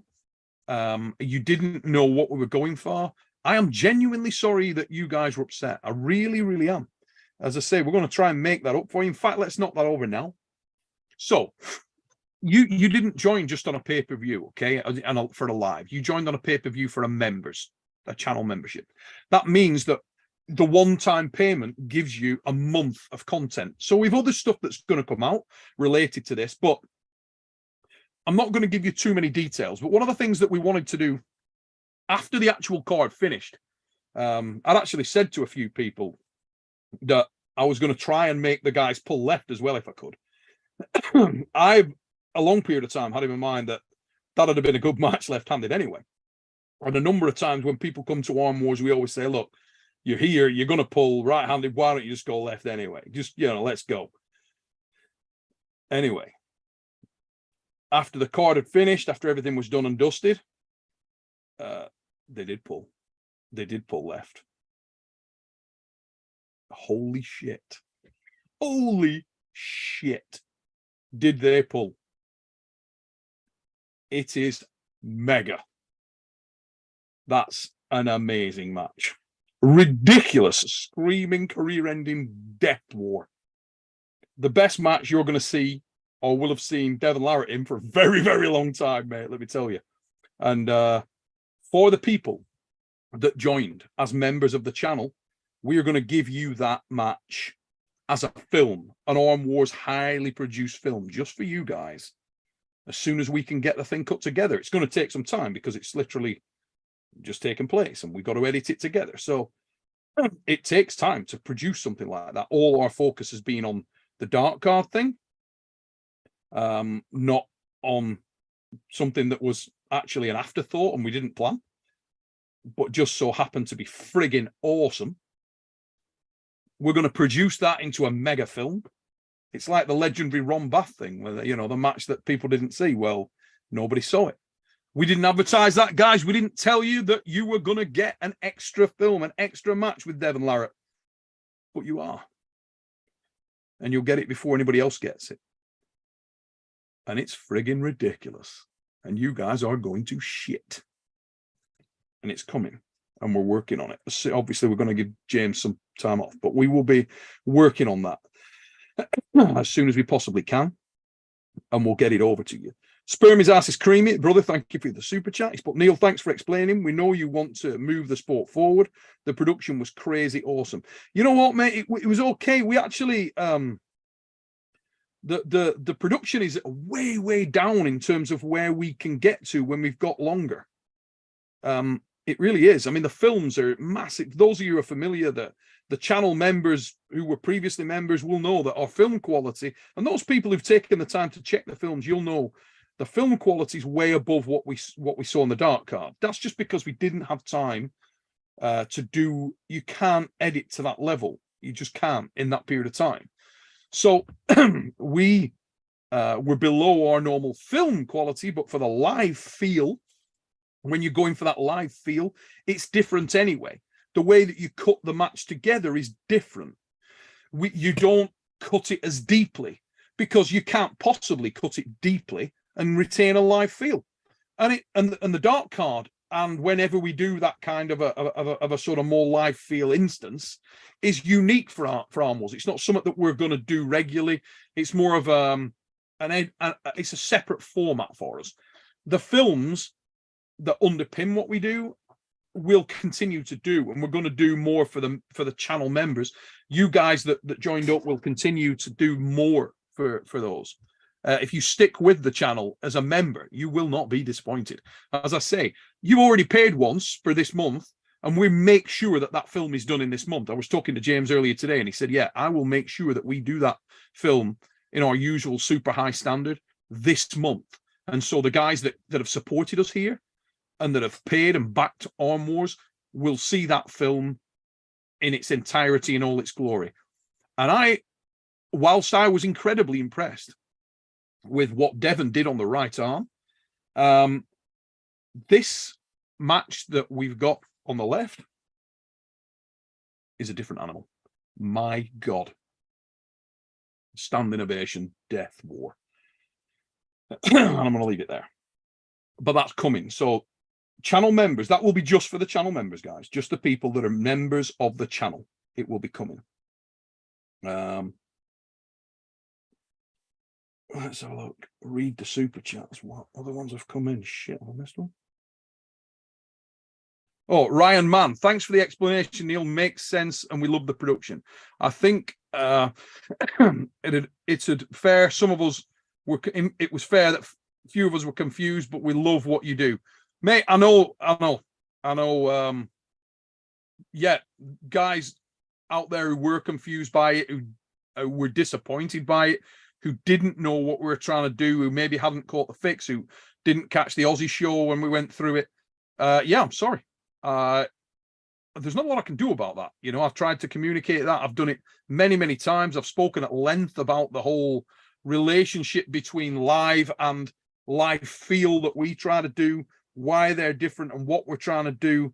you didn't know what we were going for, I am genuinely sorry that you guys were upset. I really, really am. As I say, we're going to try and make that up for you. In fact, let's knock that over now. So you didn't join just on a pay-per-view, okay, and for a live. You joined on a pay-per-view for a channel membership. That means that the one-time payment gives you a month of content. So we've other stuff that's going to come out related to this, but I'm not going to give you too many details. But one of the things that we wanted to do after the actual card finished, I'd actually said to a few people that I was going to try and make the guys pull left as well if I could. I've a long period of time had in my mind that would have been a good match left-handed anyway. And a number of times when people come to Arm Wars, we always say, look, you're here, you're going to pull right-handed, why don't you just go left anyway? Just, let's go. Anyway, after the card had finished, after everything was done and dusted, they did pull. They did pull left. Holy shit. Holy shit. Did they pull? It is mega. That's an amazing match. Ridiculous, screaming, career-ending death war. The best match you're going to see or will have seen Devon Larratt in for a very, very long time, mate, let me tell you. And for the people that joined as members of the channel, we are going to give you that match as a film, an Arm Wars highly produced film, just for you guys. As soon as we can get the thing cut together, it's going to take some time because it's literally just taking place and we've got to edit it together. So it takes time to produce something like that. All our focus has been on the dark card thing, not on something that was actually an afterthought and we didn't plan, but just so happened to be friggin' awesome. We're going to produce that into a mega film. It's like the legendary Ron Bath thing, where the match that people didn't see. Well, nobody saw it. We didn't advertise that, guys. We didn't tell you that you were going to get an extra film, an extra match with Devon Larratt. But you are. And you'll get it before anybody else gets it. And it's friggin' ridiculous. And you guys are going to shit. And it's coming. And we're working on it. So obviously, we're going to give James some time off. But we will be working on that as soon as we possibly can. And we'll get it over to you. Spermy's ass is creamy. Brother, thank you for the super chat. But Neil, thanks for explaining. We know you want to move the sport forward. The production was crazy awesome. You know what, mate? It was okay. We actually the production is way, way down in terms of where we can get to when we've got longer. It really is. I mean, the films are massive. Those of you who are familiar, the channel members who were previously members will know that our film quality, and those people who've taken the time to check the films, you'll know the film quality is way above what we saw in the dark card. That's just because we didn't have time to do. You can't edit to that level. You just can't in that period of time. So we were below our normal film quality, but for the live feel, when you're going for that live feel, it's different anyway. The way that you cut the match together is different. You don't cut it as deeply, because you can't possibly cut it deeply and retain a live feel. And the dark card, and whenever we do that kind of a sort of more live feel instance, is unique for Arm Wars. It's not something that we're going to do regularly. It's more of it's a separate format for us. The films that underpin what we do will continue to do, and we're going to do more for the channel members. You guys that joined up will continue to do more for those. If you stick with the channel as a member, you will not be disappointed. As I say, you already paid once for this month, and we make sure that that film is done in this month. I was talking to James earlier today, and he said, yeah, I will make sure that we do that film in our usual super high standard this month. And so the guys that have supported us here and that have paid and backed Arm Wars will see that film in its entirety in all its glory. And whilst I was incredibly impressed with what Devon did on the right arm, this match that we've got on the left is a different animal. My God. Standing ovation, death war. And I'm going to leave it there. But that's coming. So channel members, that will be just for the channel members, guys. Just the people that are members of the channel. It will be coming. Let's have a look. Read the super chats. What other ones have come in? Shit, I missed one. Oh, Ryan Mann, thanks for the explanation, Neil. Makes sense, and we love the production. I think it's fair. Some of us were. It was fair that a few of us were confused, but we love what you do, mate. I know. Yeah, guys out there who were confused by it, who were disappointed by it, who didn't know what we were trying to do, who maybe hadn't caught the fix, who didn't catch the Aussie show when we went through it. Yeah, I'm sorry. There's not a lot I can do about that. You know, I've tried to communicate that. I've done it many, many times. I've spoken at length about the whole relationship between live and live feel that we try to do, why they're different and what we're trying to do.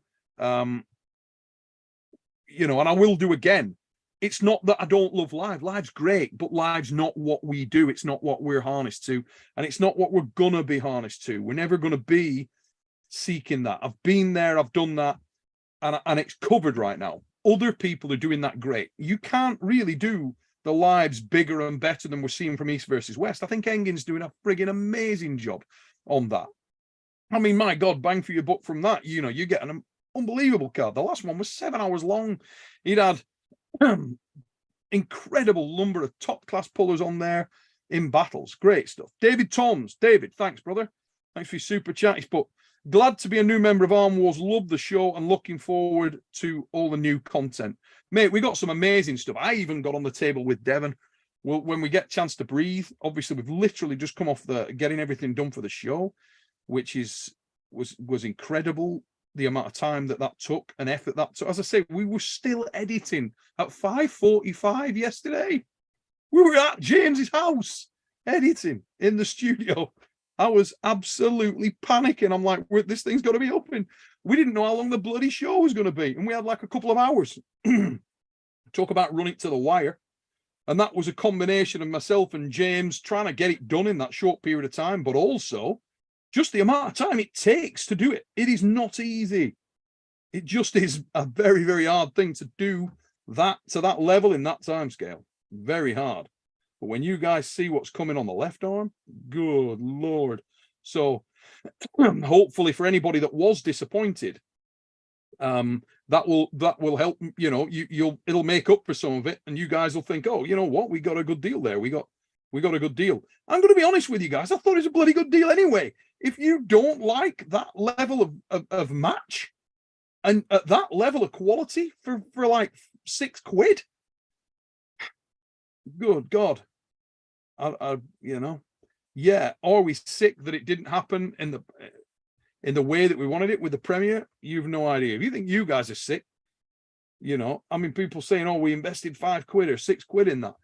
You know, and I will do again. It's not that I don't love live. Live's great, but live's not what we do. It's not what we're harnessed to, and it's not what we're gonna be harnessed to. We're never gonna be seeking that. I've been there, I've done that, and it's covered right now. Other people are doing that great. You can't really do the lives bigger and better than we're seeing from East versus West. I think Engin's doing a frigging amazing job on that. I mean, my God, bang for your buck from that. You know, you get an unbelievable card. The last one was 7 hours long. He'd had incredible number of top class pullers on there in battles. Great stuff. David Toms. David, thanks, brother. Thanks for your super chat. He's put, glad to be a new member of Arm Wars. Love the show and looking forward to all the new content. Mate, we got some amazing stuff. I even got on the table with Devon. Well, when we get a chance to breathe, obviously we've literally just come off the getting everything done for the show, which was incredible. The amount of time that took and effort that took. As I say, we were still editing at 5:45 yesterday. We were at James's house editing in the studio. I was absolutely panicking. I'm like, this thing's got to be open. We didn't know how long the bloody show was going to be. And we had like a couple of hours. Talk about running to the wire. And that was a combination of myself and James trying to get it done in that short period of time, but also just the amount of time it takes to do it. It is not easy. It just is a very, very hard thing to do that to that level in that time scale. Very hard. But when you guys see what's coming on the left arm, good Lord. So hopefully for anybody that was disappointed, that will help, you know, it'll make up for some of it. And you guys will think, oh, you know what? We got a good deal there. We got a good deal. I'm going to be honest with you guys. I thought it was a bloody good deal anyway. If you don't like that level of match and at that level of quality for like £6, good God, I you know, yeah. Are we sick that it didn't happen in the way that we wanted it with the Premier, you've no idea. If you think you guys are sick, you know, I mean, people saying, oh, we invested £5 or £6 in that.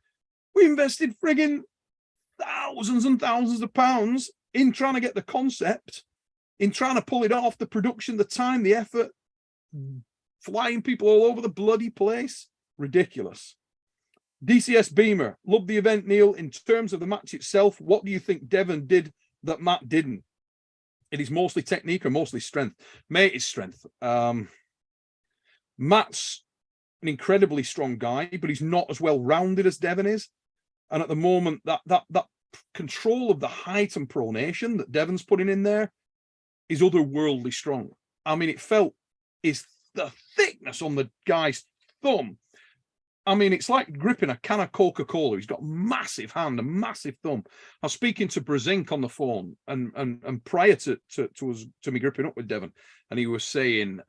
We invested frigging thousands and thousands of pounds in trying to get the concept, in trying to pull it off, the production, the time, the effort, flying people all over the bloody place. Ridiculous. DCS Beamer, love the event, Neil. In terms of the match itself, what do you think Devon did that Matt didn't? It is mostly technique or mostly strength? Mate, it's strength. Matt's an incredibly strong guy, but he's not as well-rounded as Devon is. And at the moment, that control of the height and pronation that Devon's putting in there is otherworldly strong. I mean, it felt the thickness on the guy's thumb. I mean, it's like gripping a can of Coca-Cola. He's got a massive hand, a massive thumb. I was speaking to Brezink on the phone, and prior to me gripping up with Devon, and he was saying,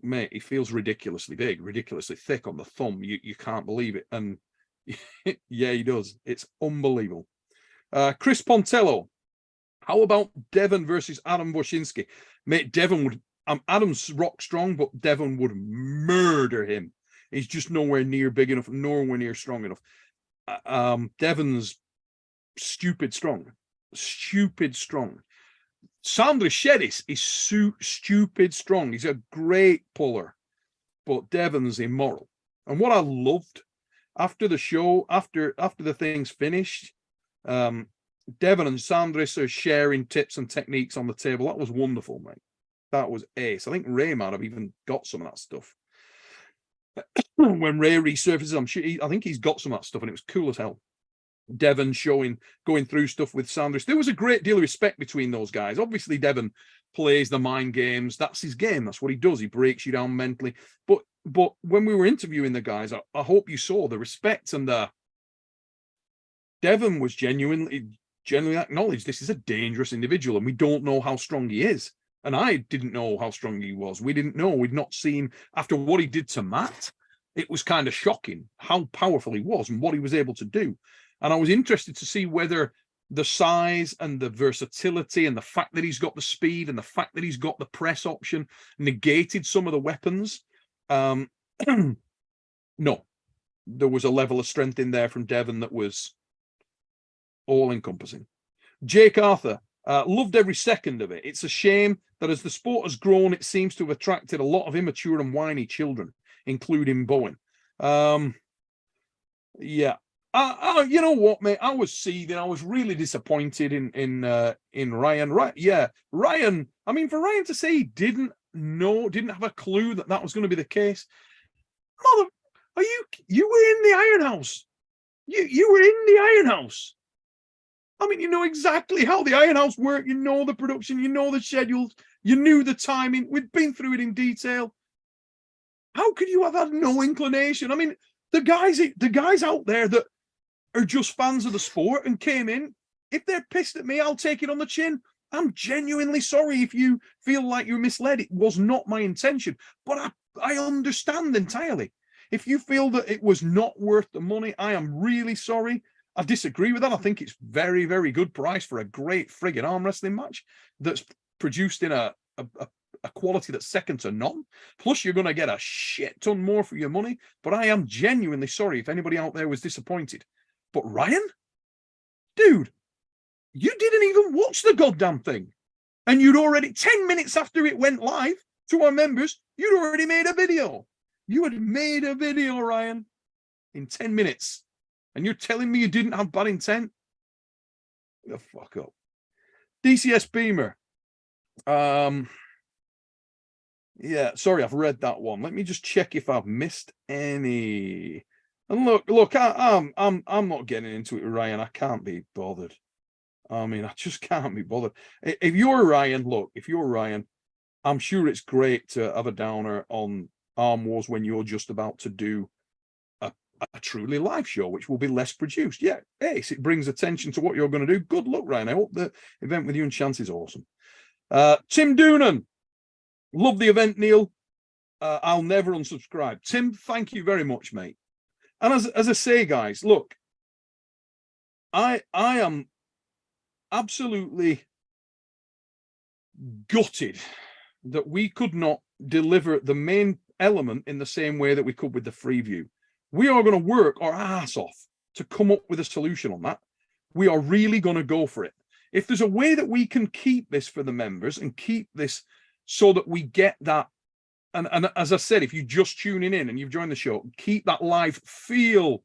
mate, he feels ridiculously big, ridiculously thick on the thumb. You can't believe it. And yeah, he does. It's unbelievable. Chris Pontello, how about Devon versus Adam Wojcinski? Mate, Devon would, Adam's rock strong, but Devon would murder him. He's just nowhere near big enough, nowhere near strong enough. Devon's stupid strong. Sandra Shedis is stupid strong. He's a great puller, but Devon's immoral. And what I loved after the show, after the thing's finished, Devon and Sandris are sharing tips and techniques on the table. That was wonderful, mate. That was ace. I think Ray might have even got some of that stuff. When Ray resurfaces, I'm sure I think he's got some of that stuff, and it was cool as hell. Devon going through stuff with Sanders. There was a great deal of respect between those guys. Obviously, Devon plays the mind games. That's his game. That's what he does. He breaks you down mentally. But when we were interviewing the guys, I hope you saw the respect, and the Devon was genuinely acknowledged this is a dangerous individual, and we don't know how strong he is. And I didn't know how strong he was. We didn't know. We'd not seen, after what he did to Matt, it was kind of shocking how powerful he was and what he was able to do. And I was interested to see whether the size and the versatility and the fact that he's got the speed and the fact that he's got the press option negated some of the weapons. No, there was a level of strength in there from Devon that was all-encompassing. Jake Arthur, loved every second of it. It's a shame that as the sport has grown, it seems to have attracted a lot of immature and whiny children, including Bowen. Yeah. You know what, mate? I was seething. I was really disappointed in Ryan. Right? Yeah, Ryan. I mean, for Ryan to say he didn't have a clue that was going to be the case. Mother, you were in the Iron House. You were in the Iron House. I mean, you know exactly how the Iron House worked. You know the production. You know the schedules. You knew the timing. We'd been through it in detail. How could you have had no inclination? I mean, the guys out there that are just fans of the sport and came in, if they're pissed at me, I'll take it on the chin. I'm genuinely sorry if you feel like you're misled. It was not my intention, but I understand entirely. If you feel that it was not worth the money, I am really sorry. I disagree with that. I think it's very, very good price for a great friggin' arm wrestling match that's produced in a quality that's second to none. Plus, you're going to get a shit ton more for your money. But I am genuinely sorry if anybody out there was disappointed. But Ryan, dude, you didn't even watch the goddamn thing. And you'd already, 10 minutes after it went live to our members, you'd already made a video. You had made a video, Ryan, in 10 minutes. And you're telling me you didn't have bad intent? The fuck up. DCS Beamer. Yeah, sorry, I've read that one. Let me just check if I've missed any. And look, I'm not getting into it with Ryan. I can't be bothered. I mean, I just can't be bothered. If you're Ryan, I'm sure it's great to have a downer on Arm Wars when you're just about to do a truly live show, which will be less produced. Yeah, ace. It brings attention to what you're going to do. Good luck, Ryan. I hope the event with you and Chance is awesome. Tim Doonan, love the event, Neil. I'll never unsubscribe. Tim, thank you very much, mate. And as I say, guys, look, I am absolutely gutted that we could not deliver the main element in the same way that we could with the free view. We are going to work our ass off to come up with a solution on that. We are really going to go for it. If there's a way that we can keep this for the members and keep this so that we get that, and as I said, if you're just tuning in and you've joined the show, keep that live feel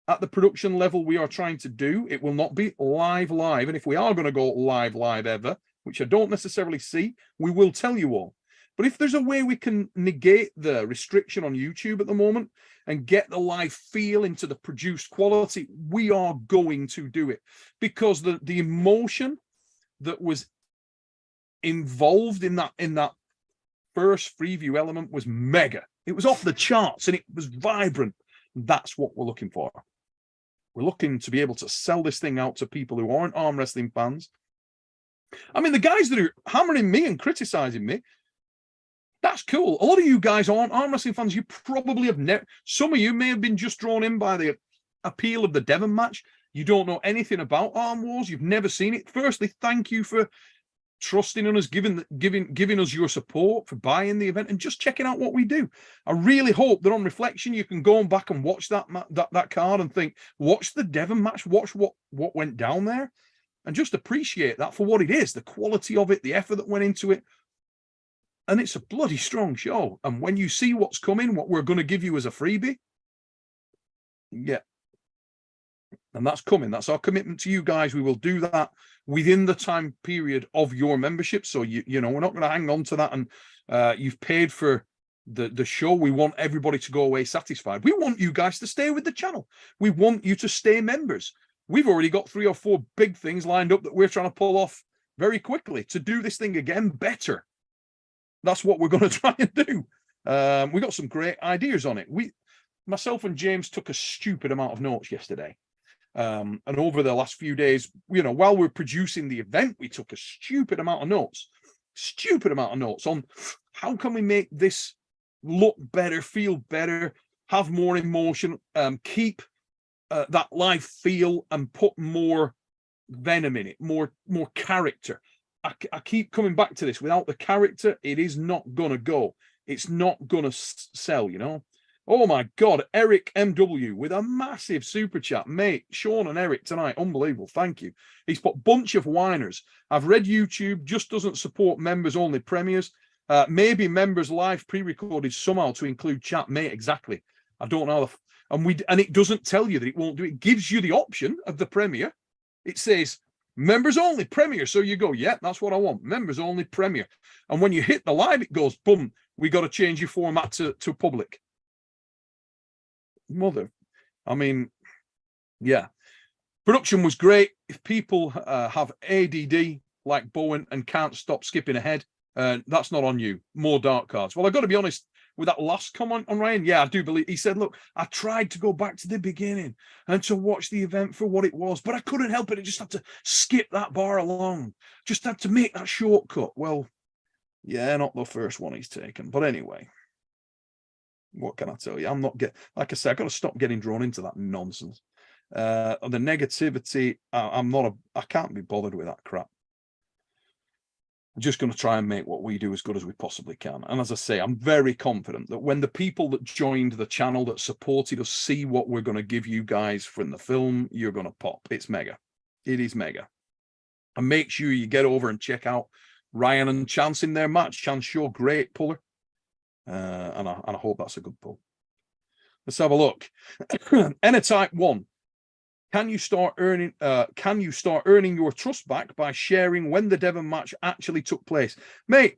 at the production level we are trying to do. It will not be live. And if we are going to go live ever, which I don't necessarily see, we will tell you all. But if there's a way we can negate the restriction on YouTube at the moment and get the live feel into the produced quality, we are going to do it, because the emotion that was involved in that first free view element was mega. It was off the charts and it was vibrant. That's what we're looking for. We're looking to be able to sell this thing out to people who aren't arm wrestling fans. I mean, the guys that are hammering me and criticizing me, that's cool. A lot of you guys aren't arm wrestling fans. You probably have never. Some of you may have been just drawn in by the appeal of the Devon match. You don't know anything about Arm Wars. You've never seen it. Firstly, thank you for trusting in us, giving us your support, for buying the event and just checking out what we do. I really hope that on reflection you can go back and watch that card and think, watch the Devon match, watch what went down there, and just appreciate that for what it is, the quality of it, the effort that went into it. And it's a bloody strong show. And when you see what's coming, what we're going to give you as a freebie, yeah, and that's coming. That's our commitment to you guys. We will do that within the time period of your membership. So you know, we're not going to hang on to that. And you've paid for the show. We want everybody to go away satisfied. We want you guys to stay with the channel. We want you to stay members. We've already got 3 or 4 big things lined up that we're trying to pull off very quickly to do this thing again better. That's what we're going to try and do. We got some great ideas on it. Myself and James took a stupid amount of notes yesterday. And over the last few days, you know, while we're producing the event, we took a stupid amount of notes on how can we make this look better, feel better, have more emotion, keep that live feel, and put more venom in it, more character. I keep coming back to this. Without the character, it is not gonna go. It's not gonna sell, you know. Oh my God, Eric MW with a massive super chat. Mate, Sean and Eric tonight, unbelievable, thank you. He's put bunch of whiners. I've read YouTube just doesn't support members only premieres. Maybe members live pre-recorded somehow to include chat. Mate, exactly. I don't know. And it doesn't tell you that it won't do it. It gives you the option of the premiere. It says members only premiere. So you go, yeah, that's what I want. Members only premiere. And when you hit the live, it goes, boom, we got to change your format to public. Mother, I mean, yeah, production was great. If people have ADD like Bowen and can't stop skipping ahead, that's not on you. More dark cards. Well, I've got to be honest with that last comment on Ryan. Yeah, I do believe he said, look, I tried to go back to the beginning and to watch the event for what it was, but I couldn't help it. I just had to skip that bar along, just had to make that shortcut. Well, yeah, not the first one he's taken, but anyway. What can I tell you? I'm not like I said, I got to stop getting drawn into that nonsense. The negativity, I can't be bothered with that crap. I'm just going to try and make what we do as good as we possibly can. And as I say, I'm very confident that when the people that joined the channel, that supported us, see what we're going to give you guys from the film, you're going to pop. It's mega. It is mega. And make sure you get over and check out Ryan and Chance in their match. Chance, sure, great puller. And I hope that's a good pull. Let's have a look. Type 1. Can you start earning your trust back by sharing when the Devon match actually took place? Mate,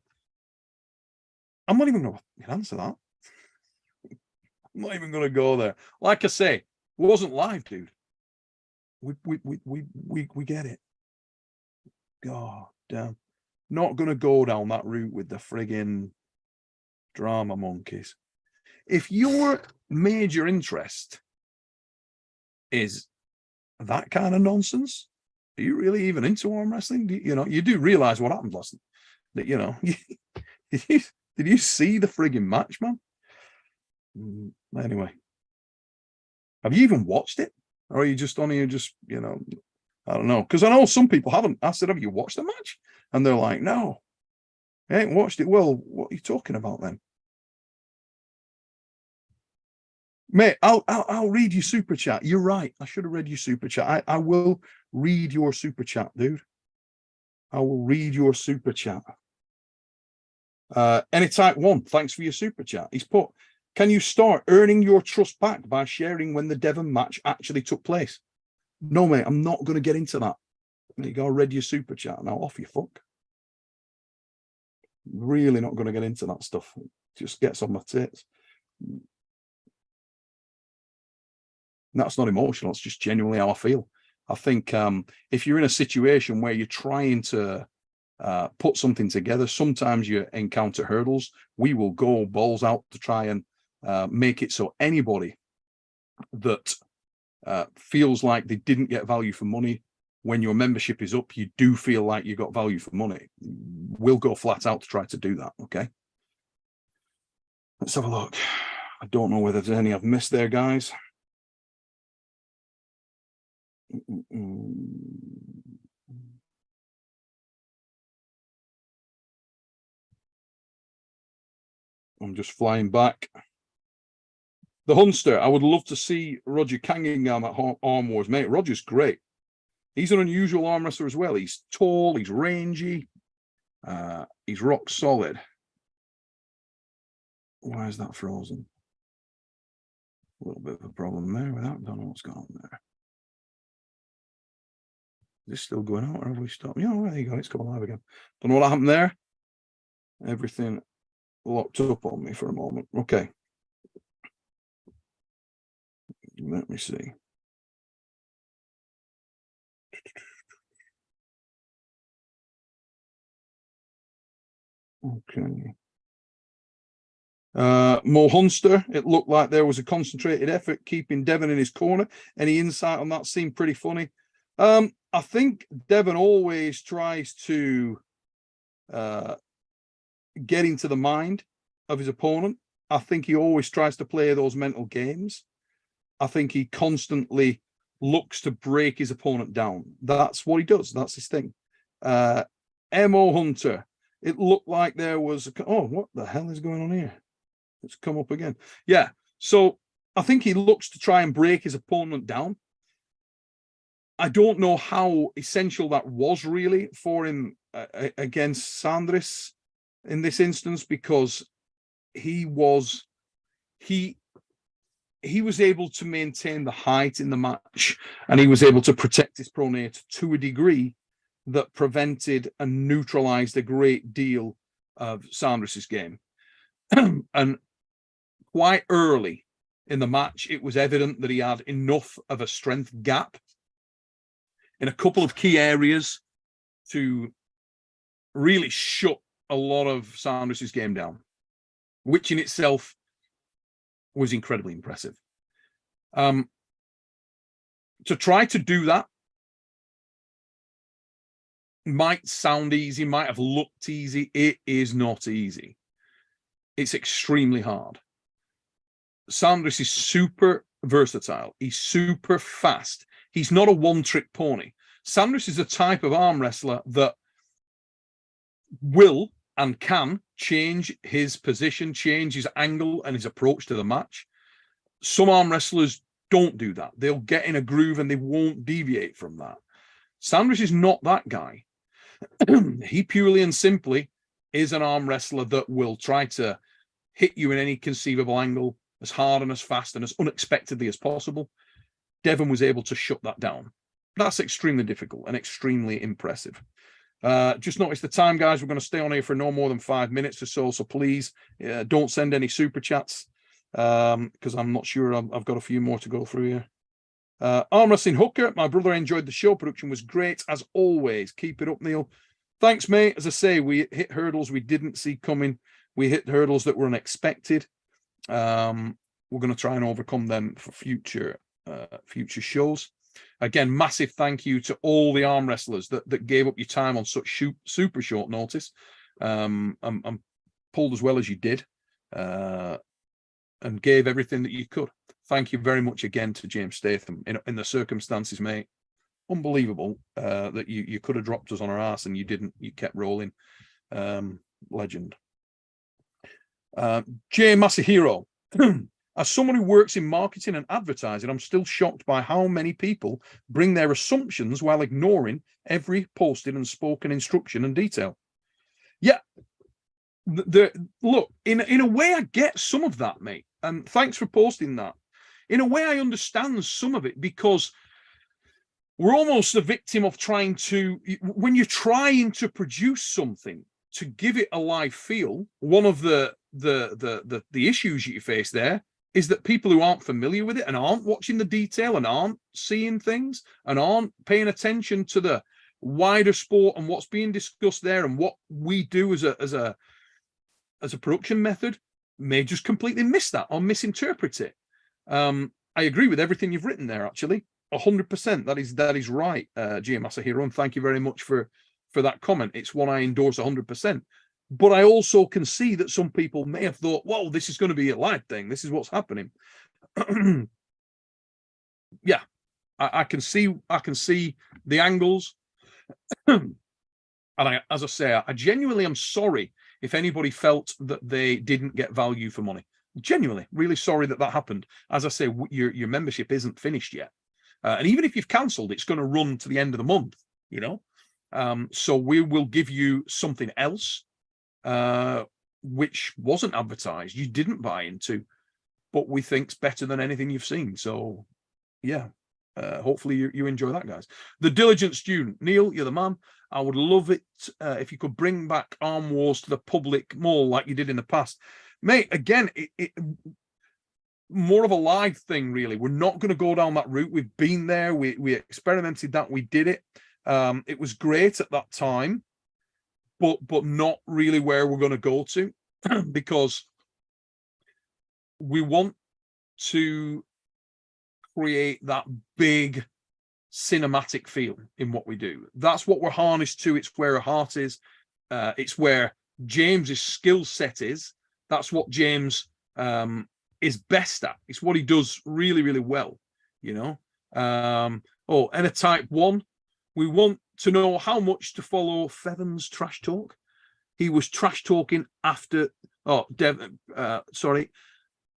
I'm not even going to answer that. I'm not even going to go there. Like I say, it wasn't live, dude. We get it. God damn. Not going to go down that route with the friggin' drama monkeys. If your major interest is that kind of nonsense, are you really even into arm wrestling? You do realize what happened last night. Did you see the friggin' match, man? Anyway, have you even watched it, or are you just on here? Just I don't know, because I know some people haven't. I said, have you watched the match? And they're like, no. I ain't watched it. Well, what are you talking about then? Mate, I'll read your super chat. You're right. I should have read your super chat. I will read your super chat, dude. I will read your super chat. Any type one, thanks for your super chat. He's put, can you start earning your trust back by sharing when the Devon match actually took place? No, mate, I'm not going to get into that. There you go. I read your super chat. Now off you fuck. Really not going to get into that stuff. It just gets on my tits. That's not emotional. It's just genuinely how I feel. I think if you're in a situation where you're trying to put something together, sometimes you encounter hurdles. We will go balls out to try and make it so anybody that feels like they didn't get value for money, when your membership is up, you do feel like you got value for money. We'll go flat out to try to do that. Okay. Let's have a look. I don't know whether there's any I've missed there, guys. I'm just flying back. The Hunster, I would love to see Roger Cangingham at Arm Wars, mate. Roger's great. He's an unusual arm wrestler as well. He's tall, he's rangy, he's rock solid. Why is that frozen? A little bit of a problem there with that. Don't know what's going on there. Is this still going on, or have we stopped? Yeah, there you go. It's come alive again. Don't know what happened there. Everything locked up on me for a moment. Okay. Let me see. Okay. Mo Hunster, it looked like there was a concentrated effort keeping Devon in his corner. Any insight on that? Seemed pretty funny. I think Devon always tries to get into the mind of his opponent. I think he always tries to play those mental games. I think he constantly looks to break his opponent down. That's what he does. That's his thing. Mo Hunter, it looked like there was what the hell is going on here? It's come up again. Yeah. So I think he looks to try and break his opponent down. I don't know how essential that was really for him against Sandris in this instance, because he was able to maintain the height in the match, and he was able to protect his pronate to a degree that prevented and neutralized a great deal of Sandris's game. And quite early in the match, it was evident that he had enough of a strength gap in a couple of key areas to really shut a lot of Sandris's game down, which in itself was incredibly impressive. To try to do that might sound easy, might have looked easy. It is not easy. It's extremely hard. Sandris is super versatile. He's super fast. He's not a one-trick pony. Sandris is a type of arm wrestler that will and can change his position, change his angle and his approach to the match. Some arm wrestlers don't do that. They'll get in a groove and they won't deviate from that. Sandris is not that guy. He purely and simply is an arm wrestler that will try to hit you in any conceivable angle, as hard and as fast and as unexpectedly as possible. Devon was able to shut that down. That's extremely difficult and extremely impressive. Just notice the time, guys. We're going to stay on here for no more than 5 minutes or so. So please don't send any super chats because I'm not sure. I've got a few more to go through here. Arm Wrestling Hooker, my brother enjoyed the show. Production was great as always. Keep it up, Neil. Thanks, mate. As I say, we hit hurdles we didn't see coming. We hit hurdles that were unexpected. We're going to try and overcome them for future shows. Again, massive thank you to all the arm wrestlers that gave up your time on such super short notice, and pulled as well as you did, and gave everything that you could. Thank you very much again to James Statham. In the circumstances, mate, unbelievable that you could have dropped us on our ass and you didn't. You kept rolling. legend. Jay Masahiro. As someone who works in marketing and advertising, I'm still shocked by how many people bring their assumptions while ignoring every posted and spoken instruction and detail. Yeah, look, in a way, I get some of that, mate. And thanks for posting that. In a way, I understand some of it, because we're almost a victim of trying to, when you're trying to produce something to give it a live feel, one of the issues you face there is that people who aren't familiar with it and aren't watching the detail and aren't seeing things and aren't paying attention to the wider sport and what's being discussed there and what we do as a production method may just completely miss that or misinterpret it. I agree with everything you've written there, actually. 100%. That is right, Gia Masahiro, and thank you very much for that comment. It's one I endorse 100%. But I also can see that some people may have thought, "Whoa, this is going to be a live thing. This is what's happening." Yeah, I can see the angles, and as I say, I genuinely am sorry if anybody felt that they didn't get value for money. Genuinely, really sorry that happened. As I say, your membership isn't finished yet, and even if you've cancelled, it's going to run to the end of the month. You know, so we will give you something else. Which wasn't advertised, you didn't buy into, but we think's better than anything you've seen. So yeah, hopefully you enjoy that, guys. The Diligent Student, Neil, you're the man. I would love it if you could bring back Arm Wars to the public more like you did in the past, mate. Again, it more of a live thing, really. We're not going to go down that route. We've been there, we experimented that, we did it. It was great at that time, but not really where we're going to go to, because we want to create that big cinematic feel in what we do. That's what we're harnessed to. It's where our heart is. It's where James's skill set is. That's what James is best at. It's what he does really, really well, you know. And a type 1, we want to know how much to follow Fevon's trash talk. He was trash talking after, Devon, sorry.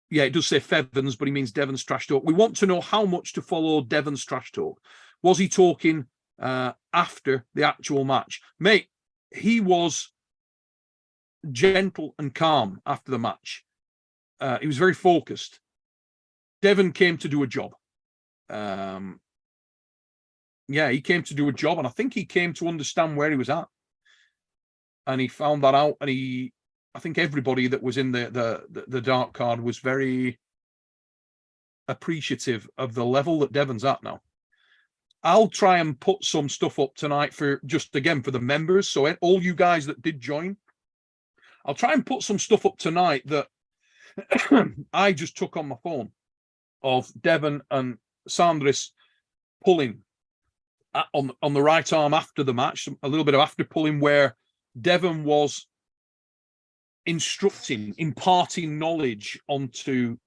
Yeah, it does say Fevon's, but he means Devon's trash talk. We want to know how much to follow Devon's trash talk. Was he talking after the actual match? Mate, he was gentle and calm after the match. He was very focused. Devon came to do a job. Yeah, he came to do a job, and I think he came to understand where he was at. And he found that out, and I think everybody that was in the dark card was very appreciative of the level that Devon's at now. I'll try and put some stuff up tonight for the members. So all you guys that did join, I'll try and put some stuff up tonight that I just took on my phone of Devon and Sandris pulling on the right arm after the match, a little bit of after pulling where Devon was imparting knowledge onto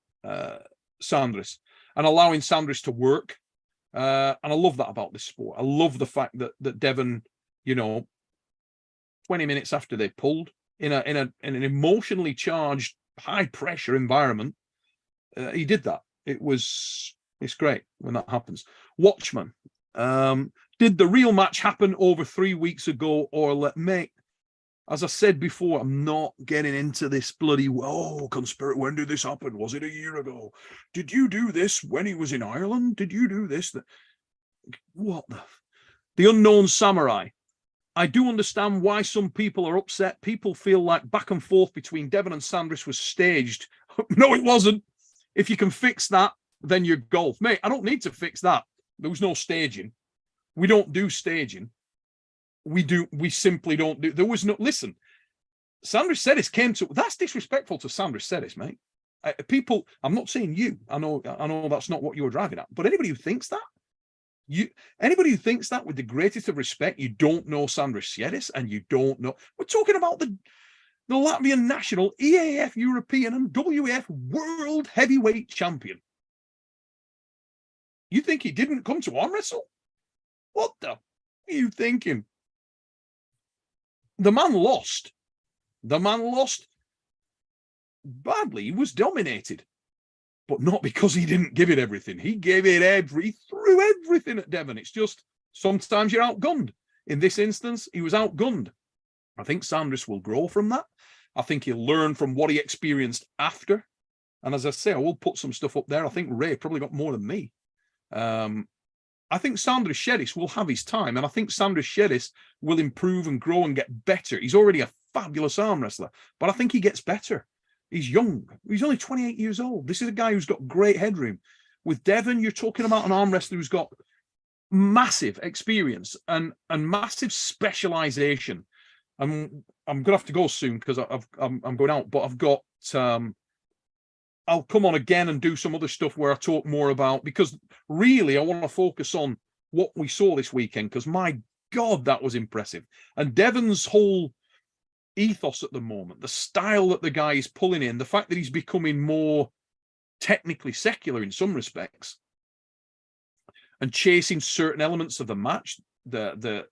Sandris and allowing Sandris to work. And I love that about this sport. I love the fact that Devon, 20 minutes after they pulled in an emotionally charged, high pressure environment, he did that. It's great when that happens. Watchman, did the real match happen over 3 weeks ago, or mate? As I said before, I'm not getting into this bloody, conspiracy. When did this happen? Was it a year ago? Did you do this when he was in Ireland? Did you do this? What the Unknown Samurai. I do understand why some people are upset. People feel like back and forth between Devon and Sandris was staged. No, it wasn't. If you can fix that, then you're golf. Mate, I don't need to fix that. There was no staging. We don't do staging. We simply don't do. There was no. Listen, Sandris Sedis came to. That's disrespectful to Sandris Sedis, mate. People, I'm not saying you. I know that's not what you're driving at. But anybody who thinks that, with the greatest of respect, you don't know Sandris Sedis, and you don't know. We're talking about the Latvian national, EAF European, and WAF World Heavyweight Champion. You think he didn't come to arm wrestle? What the? What are you thinking? The man lost. The man lost badly. He was dominated, but not because he didn't give it everything. He gave it he threw everything at Devon. It's just sometimes you're outgunned. In this instance, he was outgunned. I think Sanders will grow from that. I think he'll learn from what he experienced after. And as I say, I will put some stuff up there. I think Ray probably got more than me. I think Sanders Sheddis will have his time, and I think Sanders Sheddis will improve and grow and get better. He's already a fabulous arm wrestler, but I think he gets better. He's young. He's only 28 years old. This is a guy who's got great headroom. With Devon, you're talking about an arm wrestler who's got massive experience and massive specialization. I'm going to have to go soon because I'm going out, but I've got I'll come on again and do some other stuff where I talk more about, because really I want to focus on what we saw this weekend, because my God, that was impressive. And Devon's whole ethos at the moment, the style that the guy is pulling in, the fact that he's becoming more technically secular in some respects and chasing certain elements of the match, the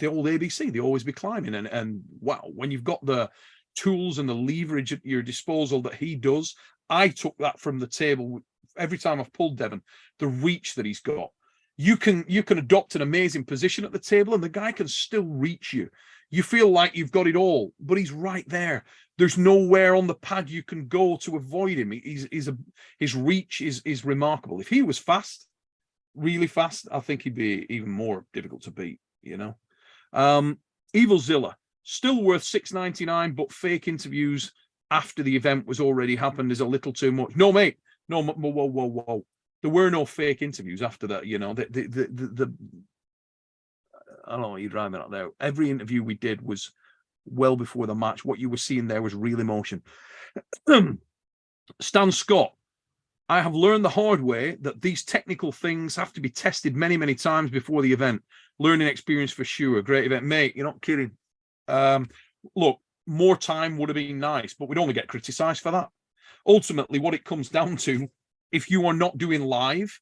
old ABC, they always be climbing. And wow, when you've got the tools and the leverage at your disposal that he does, I took that from the table every time I've pulled Devon, the reach that he's got. You can adopt an amazing position at the table and the guy can still reach you. You feel like you've got it all, but he's right there. There's nowhere on the pad you can go to avoid him. His reach is remarkable. If he was fast, really fast, I think he'd be even more difficult to beat, you know. Evil Zilla, still worth $6.99, but fake interviews after the event was already happened is a little too much. No, mate. No, whoa. There were no fake interviews after that, you know. I don't know what you're driving at there. Every interview we did was well before the match. What you were seeing there was real emotion. Stan Scott, I have learned the hard way that these technical things have to be tested many, many times before the event. Learning experience for sure. Great event. Mate, you're not kidding. Look, more time would have been nice, but we'd only get criticized for that. Ultimately, what it comes down to, if you are not doing live,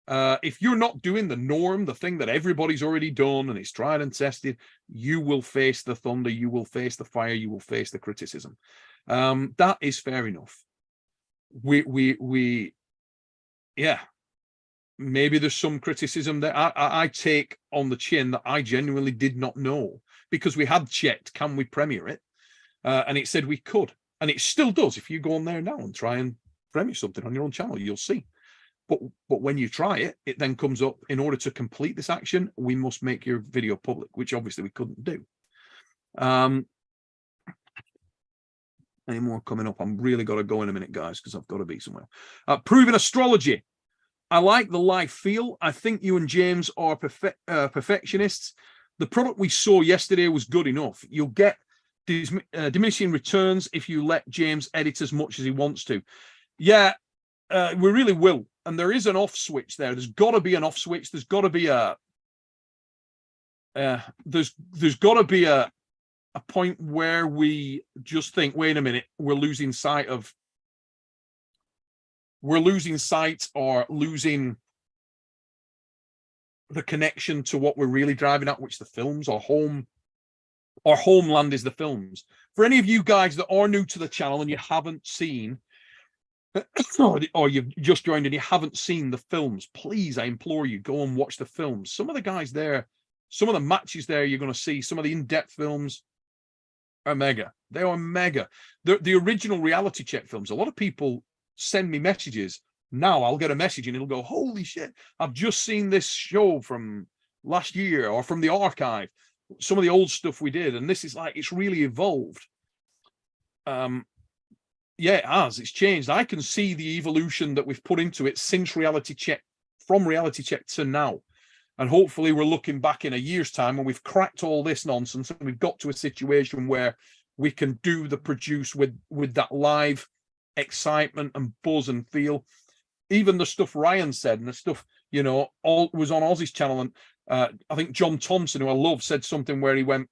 if you're not doing the norm, the thing that everybody's already done and it's tried and tested, you will face the thunder, you will face the fire, you will face the criticism. That is fair enough. Yeah, maybe there's some criticism that I take on the chin that I genuinely did not know, because we had checked, can we premiere it? And it said we could, and it still does. If you go on there now and try and premiere something on your own channel, you'll see. But when you try it, it then comes up, in order to complete this action, we must make your video public, which obviously we couldn't do. Any more coming up? I'm really got to go in a minute, guys, because I've got to be somewhere. Proven Astrology. I like the live feel. I think you and James are perfectionists. The product we saw yesterday was good enough. You'll get diminishing returns if you let James edit as much as he wants to. Yeah, we really will. And there is an off switch there. There's got to be an off switch. There's got to be there's got to be a point where we just think, wait a minute, we're losing sight or losing the connection to what we're really driving at, which the films, our homeland is the films. For any of you guys that are new to the channel and you haven't seen, or you've just joined and you haven't seen the films, please, I implore you, go and watch the films. Some of the guys there, some of the matches there you're going to see, some of the in-depth films are mega. They are mega. The original reality check films, a lot of people send me messages. Now I'll get a message and it'll go, holy shit, I've just seen this show from last year or from the archive, some of the old stuff we did, and this is like, it's really evolved. Yeah, it has. It's changed. I can see the evolution that we've put into it since reality check, from reality check to now. And hopefully we're looking back in a year's time when we've cracked all this nonsense and we've got to a situation where we can do the produce with that live excitement and buzz and feel. Even the stuff Ryan said and the stuff, you know, all was on Ozzy's channel. And I think John Thompson, who I love, said something where he went,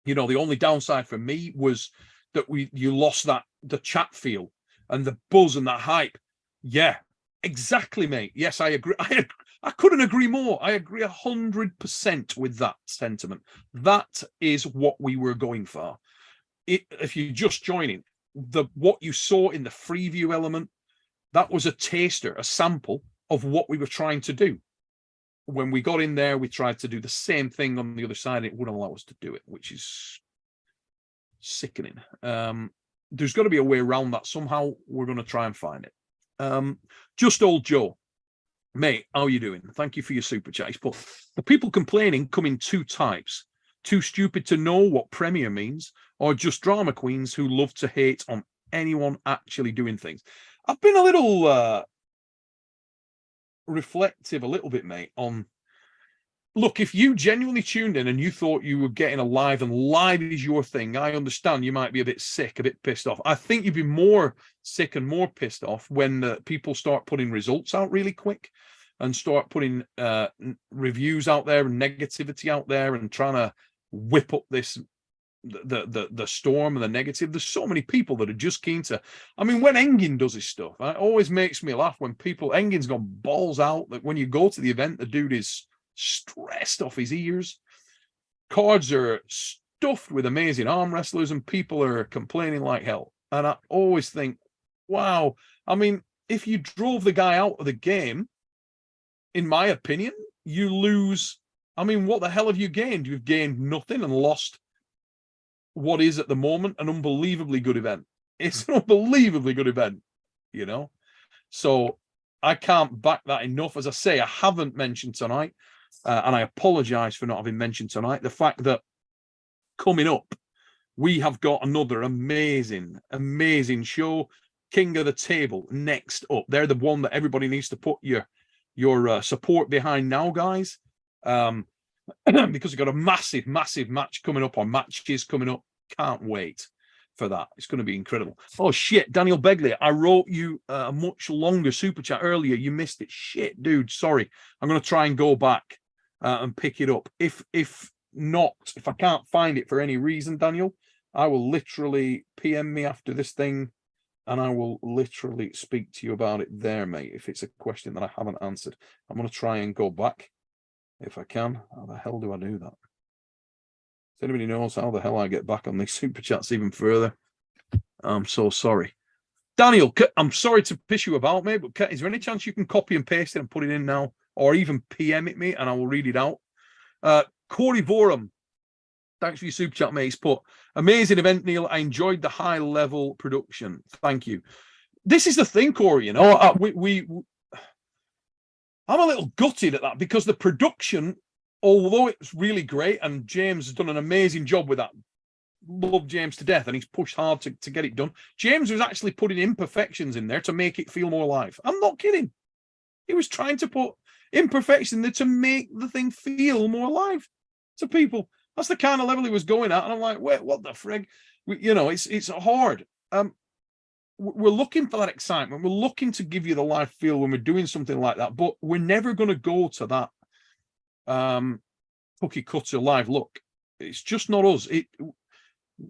you know, the only downside for me was that you lost the chat feel and the buzz and that hype. Yeah, exactly, mate. Yes, I agree. I couldn't agree more. I agree 100% with that sentiment. That is what we were going for. if you're just joining, what you saw in the free view element, that was a taster, a sample of what we were trying to do. When we got in there, we tried to do the same thing on the other side. It wouldn't allow us to do it, which is sickening. There's got to be a way around that somehow. We're going to try and find it. Just old Joe, mate, how are you doing? Thank you for your super chat. But the people complaining come in two types: too stupid to know what Premier means, or just drama queens who love to hate on anyone actually doing things. I've been a little reflective, a little bit, mate, on, look, if you genuinely tuned in and you thought you were getting a live and live is your thing, I understand you might be a bit sick, a bit pissed off. I think you'd be more sick and more pissed off when people start putting results out really quick and start putting reviews out there and negativity out there and trying to whip up this the storm and the negative. There's so many people that are just keen to, I mean, when Engin does his stuff, it always makes me laugh when people, Engin's gone balls out, that when you go to the event, the dude is stressed off his ears. Cards are stuffed with amazing arm wrestlers and people are complaining like hell. And I always think, wow, I mean, if you drove the guy out of the game, in my opinion, you lose. I mean, what the hell have you gained? You've gained nothing and lost what is at the moment an unbelievably good event. It's an unbelievably good event, you know? So I can't back that enough. As I say, I haven't mentioned tonight, and I apologize for not having mentioned tonight, the fact that coming up, we have got another amazing, amazing show, King of the Table, next up. They're the one that everybody needs to put your support behind now, guys. Because we've got a massive, massive match coming up, or matches coming up. Can't wait for that. It's going to be incredible. Oh, shit, Daniel Begley, I wrote you a much longer super chat earlier. You missed it. Shit, dude, sorry. I'm going to try and go back and pick it up. If not, if I can't find it for any reason, Daniel, I will literally PM me after this thing, and I will literally speak to you about it there, mate, if it's a question that I haven't answered. I'm going to try and go back. If I can. How the hell do I do that? If anybody knows how the hell I get back on these super chats even further, I'm so sorry. Daniel, I'm sorry to piss you about, mate, but is there any chance you can copy and paste it and put it in now, or even PM it me and I will read it out? Corey Borum, thanks for your super chat, mate. He's put, amazing event, Neil. I enjoyed the high level production. Thank you. This is the thing, Corey, you know, I'm a little gutted at that, because the production, although it's really great, and James has done an amazing job with that. Love James to death, and he's pushed hard to get it done. James was actually putting imperfections in there to make it feel more live. I'm not kidding. He was trying to put imperfection there to make the thing feel more live to people. That's the kind of level he was going at. And I'm like, wait, what the frig? You know, it's hard. We're looking for that excitement. We're looking to give you the live feel when we're doing something like that, but we're never going to go to that cookie cutter live look. It's just not us.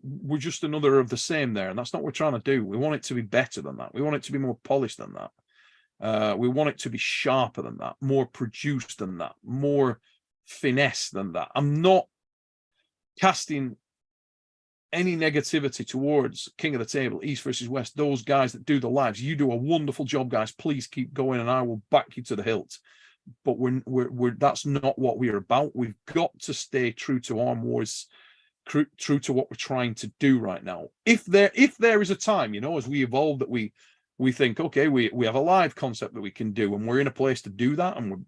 We're just another of the same there, and that's not what we're trying to do. We want it to be better than that. We want it to be more polished than that. We want it to be sharper than that, more produced than that, more finesse than that. I'm not casting any negativity towards King of the Table, East versus West, those guys that do the lives. You do a wonderful job, guys. Please keep going, and I will back you to the hilt. But we're that's not what we're about. We've got to stay true to Arm Wars, true to what we're trying to do right now. If there is a time, you know, as we evolve, that we think, okay, we have a live concept that we can do, and we're in a place to do that, and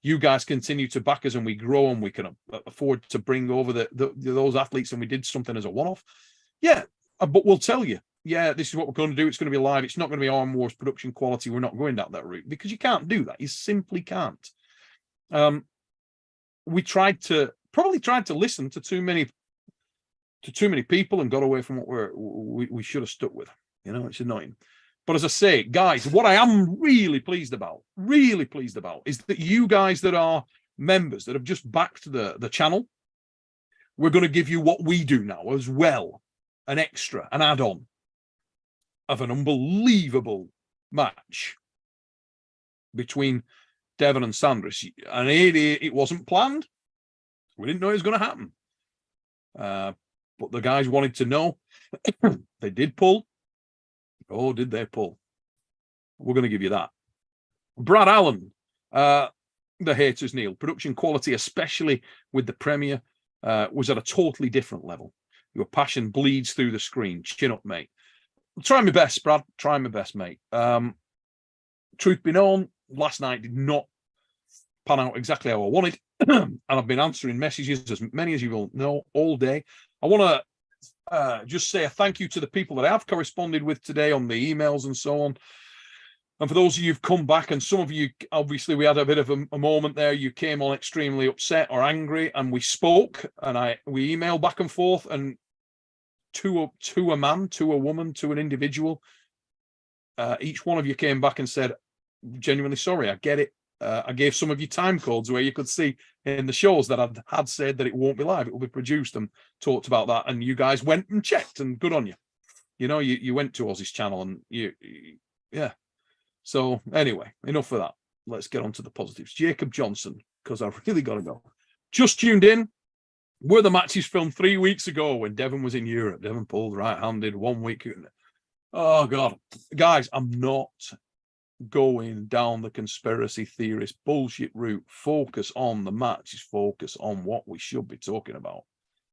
you guys continue to back us, and we grow, and we can afford to bring over those athletes, and we did something as a one-off. Yeah, but we'll tell you, yeah, this is what we're going to do. It's going to be live. It's not going to be Arm Wars production quality. We're not going down that route, because you can't do that. You simply can't. We probably tried to listen to too many people and got away from what we should have stuck with. You know, it's annoying. But as I say, guys, what I am really pleased about, is that you guys that are members that have just backed the channel, we're going to give you what we do now as well, an extra, an add-on of an unbelievable match between Devon and Sandris. And it wasn't planned. We didn't know it was going to happen. but the guys wanted to know. They did pull. Oh, did they pull? We're going to give you that. Brad Allen, the haters, Neil. Production quality, especially with the premiere, was at a totally different level. Your passion bleeds through the screen. Chin up, mate. Try my best, Brad. Try my best, mate. Truth be known, last night did not pan out exactly how I wanted. And I've been answering messages, as many as you will know, all day. I want to just say a thank you to the people that I have corresponded with today on the emails and so on. And for those of you who've come back, and some of you, obviously, we had a bit of a moment there. You came on extremely upset or angry, and we spoke, and we emailed back and forth, and to a man, to a woman, to an individual, each one of you came back and said, genuinely sorry, I get it. I gave some of you time codes where you could see in the shows that I had said that it won't be live, it will be produced, and talked about that, and you guys went and checked, and good on you. You know, you went to Ozzy's channel, and yeah. So anyway, enough of that. Let's get on to the positives. Jacob Johnson, because I've really got to go. Just tuned in. Were the matches filmed 3 weeks ago when Devon was in Europe? Devon pulled right-handed 1 week. Oh, God. Guys, I'm not going down the conspiracy theorist bullshit route. Focus on the matches. Focus on what we should be talking about.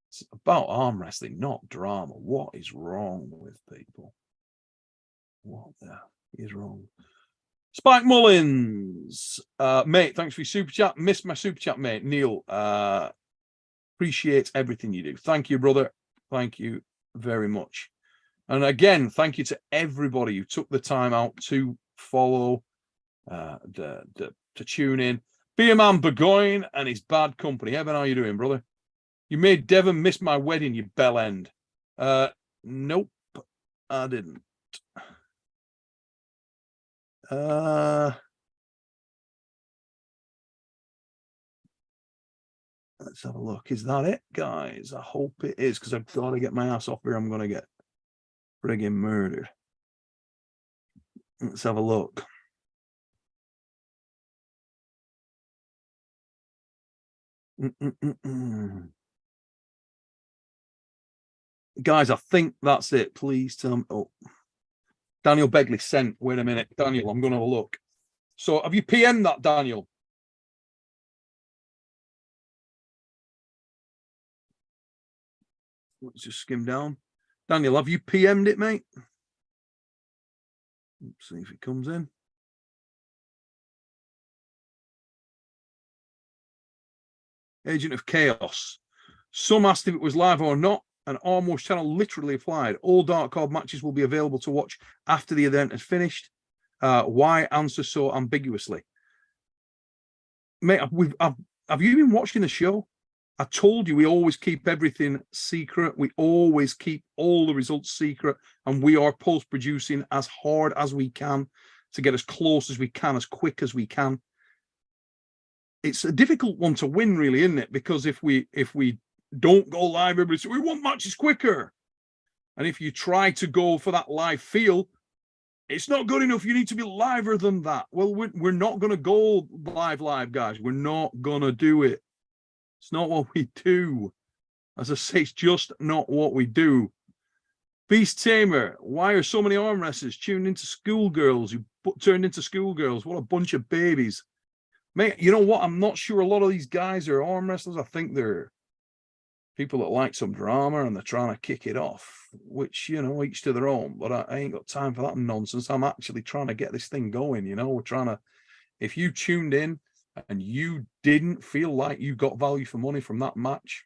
It's about arm wrestling, not drama. What is wrong with people? What the hell is wrong? Spike Mullins, mate, thanks for your super chat. Missed my super chat, mate. Neil, appreciate everything you do. Thank you, brother. Thank you very much. And again, thank you to everybody who took the time out to follow, to tune in. Beer Man Burgoyne and his bad company. Evan, how you doing, brother? You made Devon miss my wedding, you bell end. Nope, I didn't. Let's have a look. Is that it, guys? I hope it is, because I've got to get my ass off here. I'm going to get friggin' murdered. Let's have a look. Guys, I think that's it. Please tell me. Oh, Daniel Begley sent. Wait a minute, Daniel. I'm going to have a look. So, have you PM'd that, Daniel? Let's just skim down. Daniel, have you PM'd it, mate? Let's see if it comes in. Agent of Chaos. Some asked if it was live or not. And Almost channel literally applied. All Dark Card matches will be available to watch after the event is finished. Why answer so ambiguously? Mate, have you been watching the show? I told you we always keep everything secret. We always keep all the results secret. And we are post-producing as hard as we can to get as close as we can, as quick as we can. It's a difficult one to win, really, isn't it? Because if we don't go live, everybody says, we want matches quicker. And if you try to go for that live feel, it's not good enough. You need to be liver than that. Well, we're not going to go live, guys. We're not going to do it. It's not what we do. As I say, it's just not what we do. Beast Tamer, why are so many arm wrestlers tuned into schoolgirls who turned into schoolgirls? What a bunch of babies. Mate, you know what? I'm not sure a lot of these guys are arm wrestlers. I think they're people that like some drama and they're trying to kick it off, which, you know, each to their own. But I ain't got time for that nonsense. I'm actually trying to get this thing going, you know. We're trying to, if you tuned in and you didn't feel like you got value for money from that match,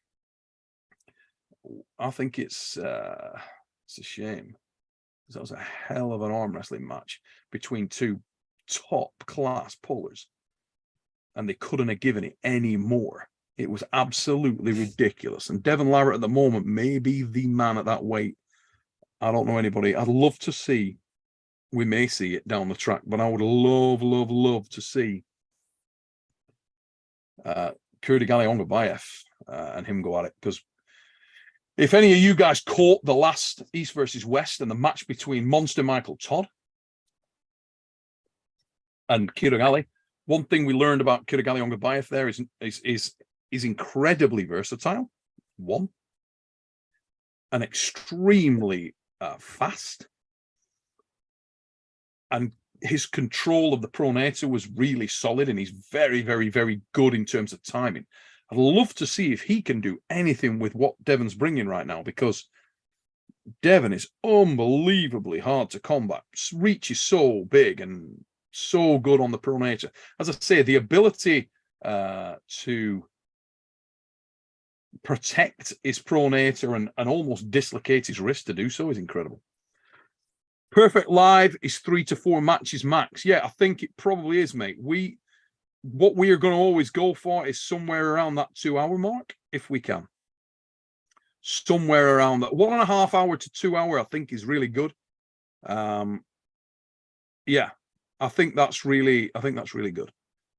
I think it's a shame. That was a hell of an arm wrestling match between two top class pullers, and they couldn't have given it any more. It was absolutely ridiculous. And Devon Larratt at the moment may be the man at that weight. I don't know anybody. I'd love to see, we may see it down the track, but I would love to see Kurdi Galeonga-Bayev and him go at it. Because if any of you guys caught the last East versus West and the match between Monster Michael Todd and Kirigali, one thing we learned about Kurdi Galeonga-Bayev there is incredibly versatile. One. and extremely fast. And his control of the pronator was really solid, and he's very, very, very good in terms of timing. I'd love to see if he can do anything with what Devon's bringing right now, because Devon is unbelievably hard to combat. Reach is so big and so good on the pronator. As I say, the ability to protect his pronator and almost dislocate his wrist to do so is incredible. Perfect live is 3 to 4 matches max. Yeah, I think it probably is, mate. What we are going to always go for is somewhere around that 2-hour mark, if we can. Somewhere around that 1.5 hour to 2 hour, I think is really good. Yeah, I think that's really good.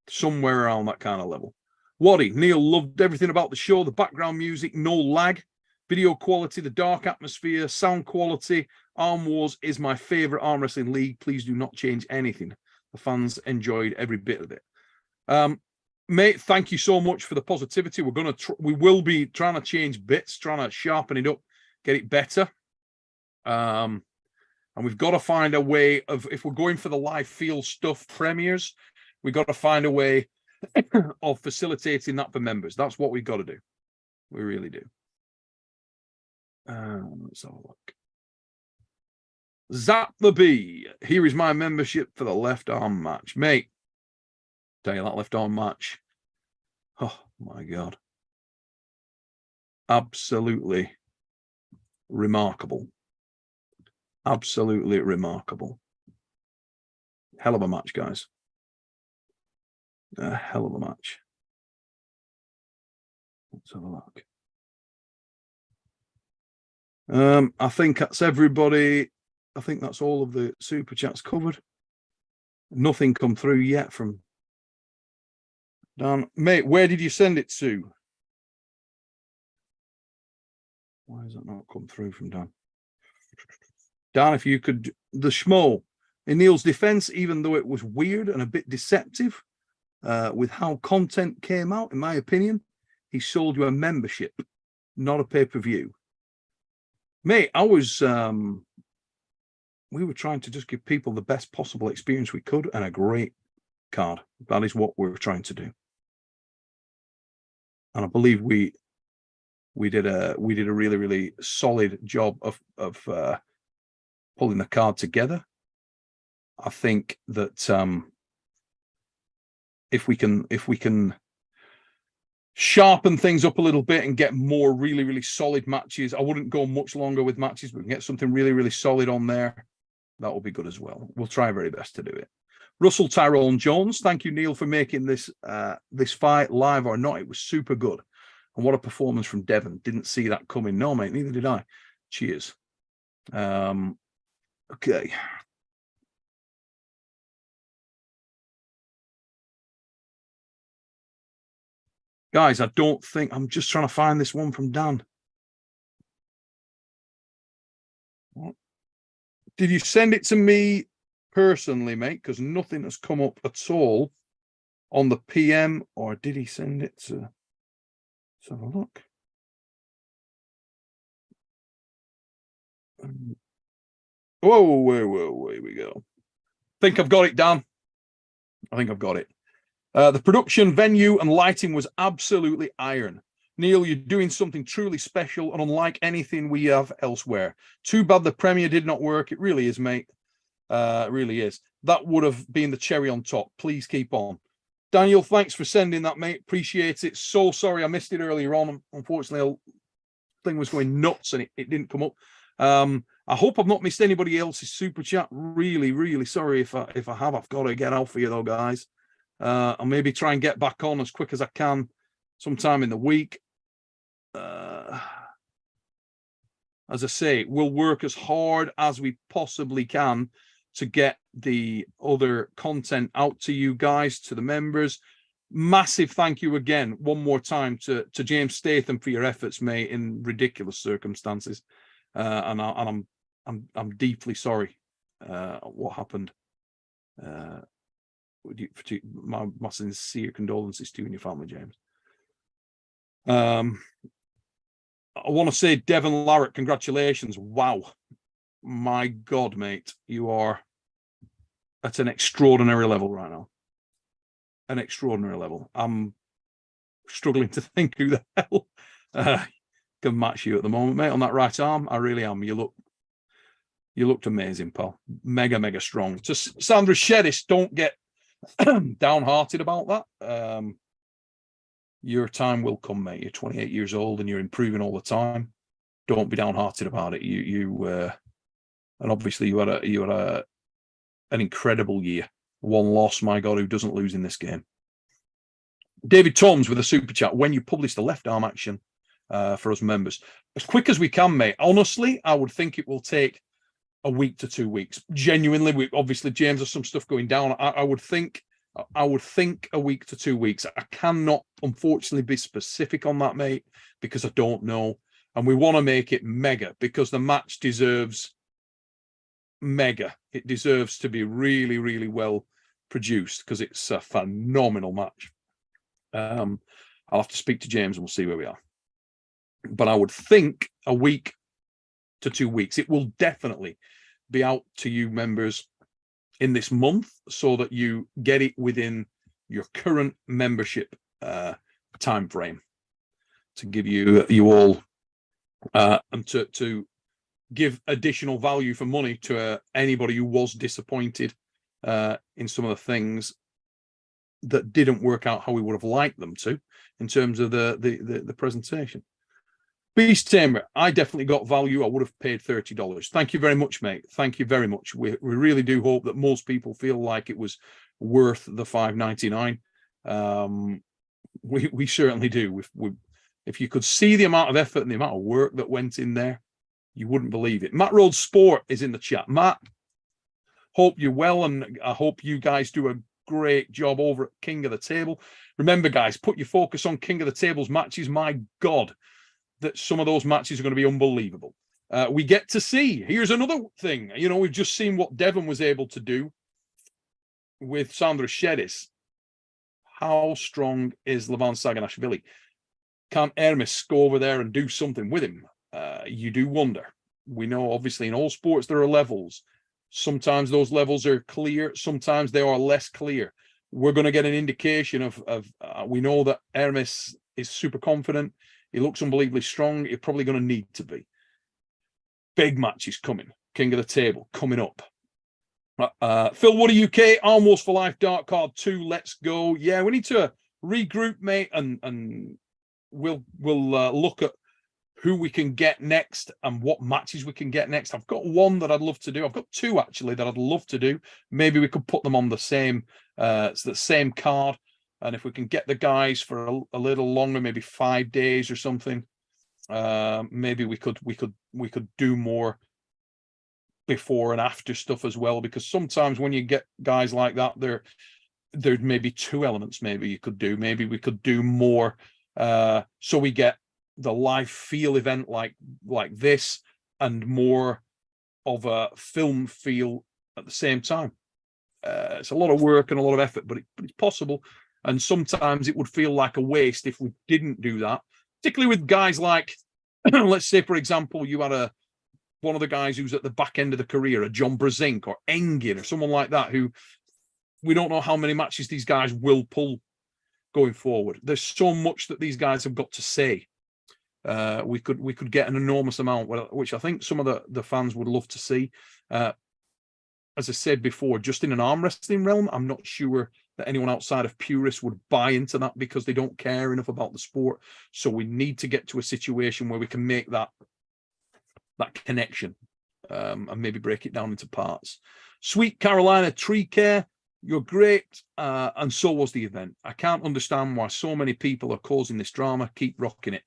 Somewhere around that kind of level. Waddy, Neil loved everything about the show, the background music, no lag, video quality, the dark atmosphere, sound quality. Arm Wars is my favorite arm wrestling league. Please do not change anything. The fans enjoyed every bit of it. Mate, thank you so much for the positivity. We will be trying to change bits, trying to sharpen it up, get it better. And we've got to find a way of, if we're going for the live field stuff premieres, we've got to find a way of facilitating that for members. That's what we've got to do. We really do. Let's have a look. Zap the Bee. Here is my membership for the left arm match. Mate, tell you that left arm match. Oh my God. Absolutely remarkable. Absolutely remarkable. Hell of a match, guys. A hell of a match. Let's have a look. I think that's everybody. I think that's all of the super chats covered. Nothing come through yet from Dan. Mate, where did you send it to? Why has that not come through from Dan? Dan, if you could, the schmo. In Neil's defense, even though it was weird and a bit deceptive with how content came out, in my opinion, he sold you a membership, not a pay-per-view. Mate, we were trying to just give people the best possible experience we could and a great card. That is what we're trying to do. And I believe we did a really, really solid job of pulling the card together. I think that if we can sharpen things up a little bit and get more really, really solid matches, I wouldn't go much longer with matches, but we can get something really, really solid on there. That will be good as well. We'll try our very best to do it. Russell Tyrone Jones, thank you, Neil, for making this this fight, live or not. It was super good. And what a performance from Devon. Didn't see that coming. No, mate, neither did I. Cheers. Okay. Guys, I don't think, I'm just trying to find this one from Dan. What? Did you send it to me personally, mate? Because nothing has come up at all on the PM, or did he send it to? Let's have a look. Whoa, here we go. I think I've got it, Dan. I think I've got it. The production, venue, and lighting was absolutely iron. Neil, you're doing something truly special and unlike anything we have elsewhere. Too bad the premiere did not work. It really is, mate. It really is. That would have been the cherry on top. Please keep on. Daniel, thanks for sending that, mate. Appreciate it. So sorry I missed it earlier on. Unfortunately, the thing was going nuts and it didn't come up. I hope I've not missed anybody else's super chat. Really, really sorry if I have. I've got to get out for you though, guys. I'll maybe try and get back on as quick as I can sometime in the week. As I say, we'll work as hard as we possibly can to get the other content out to you guys, to the members. Massive thank you again, one more time, to James Statham for your efforts, mate, in ridiculous circumstances. And I'm deeply sorry what happened. My sincere condolences to you and your family, James. I want to say, Devon Larratt, congratulations. Wow. My God, mate, you are at an extraordinary level right now. An extraordinary level. I'm struggling to think who the hell can match you at the moment, mate, on that right arm. I really am. You looked amazing, pal. Mega strong. To Sandra Sheddis, don't get downhearted about that. Your time will come, mate. You're 28 years old and you're improving all the time. Don't be downhearted about it. And obviously you had an incredible year. One loss, my God, who doesn't lose in this game? David Toms with a super chat. When you publish the left arm action for us members, as quick as we can, mate. Honestly, I would think it will take a week to 2 weeks. Genuinely, obviously, James, there's some stuff going down. I would think a week to 2 weeks. I cannot, unfortunately, be specific on that, mate, because I don't know. And we want to make it mega because the match deserves mega. It deserves to be really well produced because it's a phenomenal match. I'll have to speak to James and we'll see where we are. But I would think a week to 2 weeks. It will definitely be out to you members in this month so that you get it within your current membership time frame to give you all and to give additional value for money to anybody who was disappointed in some of the things that didn't work out how we would have liked them to in terms of the presentation. Beast Tamer, I definitely got value. I would have paid $30. Thank you very much, mate. Thank you very much. We really do hope that most people feel like it was worth the $5.99. We certainly do. If you could see the amount of effort and the amount of work that went in there, you wouldn't believe it. Matt Rhodes Sport is in the chat. Matt, hope you're well, and I hope you guys do a great job over at King of the Table. Remember, guys, put your focus on King of the Table's matches. My God, that some of those matches are going to be unbelievable. We get to see, here's another thing, we've just seen what Devon was able to do with Sandra Sheddis. How strong is Levan Saganashvili? Can Hermes go over there and do something with him? You do wonder. We know, obviously, in all sports there are levels. Sometimes those levels are clear, sometimes they are less clear. We're going to get an indication of we know that Hermes is super confident. He looks unbelievably strong. He's probably going to need to be. Big matches coming. King of the Table coming up. Phil Woody UK, Arm Wars for Life, Dark Card 2. Let's go. Yeah, we need to regroup, mate, and we'll look at who we can get next and what matches we can get next. I've got one that I'd love to do. I've got two, actually, that I'd love to do. Maybe we could put them on the same card. And if we can get the guys for a little longer, maybe 5 days or something, maybe we could do more before and after stuff as well. Because sometimes when you get guys like that, there may be two elements. Maybe you could do. Maybe we could do more, so we get the live feel event like this, and more of a film feel at the same time. It's a lot of work and a lot of effort, but it's possible. And sometimes it would feel like a waste if we didn't do that, particularly with guys like, let's say, for example, you had one of the guys who's at the back end of the career, a John Brezink or Engin or someone like that, who we don't know how many matches these guys will pull going forward. There's so much that these guys have got to say. We could get an enormous amount, which I think some of the fans would love to see. As I said before, just in an arm wrestling realm, I'm not sure that anyone outside of purists would buy into that because they don't care enough about the sport. So we need to get to a situation where we can make that connection, and maybe break it down into parts. Sweet Carolina Tree Care, you're great, and so was the event. I can't understand why so many people are causing this drama. Keep rocking it.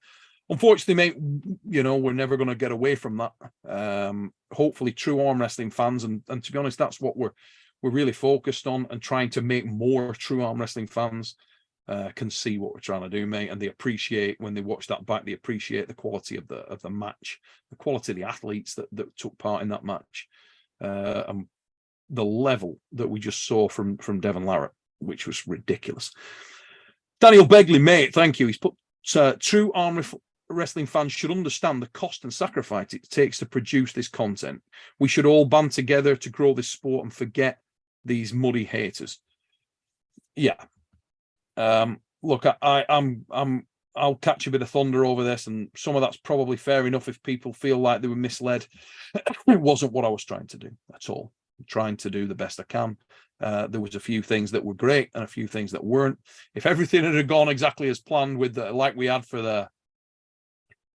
Unfortunately, mate, we're never going to get away from that. Hopefully, true arm wrestling fans, and to be honest, that's what we're really focused on, and trying to make more true arm wrestling fans can see what we're trying to do, mate, and they appreciate, when they watch that back, they appreciate the quality of the match, the quality of the athletes that took part in that match, and the level that we just saw from Devon Larratt, which was ridiculous. Daniel Begley, mate, thank you. He's put true arm wrestling fans should understand the cost and sacrifice it takes to produce this content. We should all band together to grow this sport and forget these muddy haters. Yeah. Look, I'll catch a bit of thunder over this, and some of that's probably fair enough if people feel like they were misled. It wasn't what I was trying to do. That's all. I'm trying to do the best I can. There was a few things that were great and a few things that weren't. If everything had gone exactly as planned with like we had for the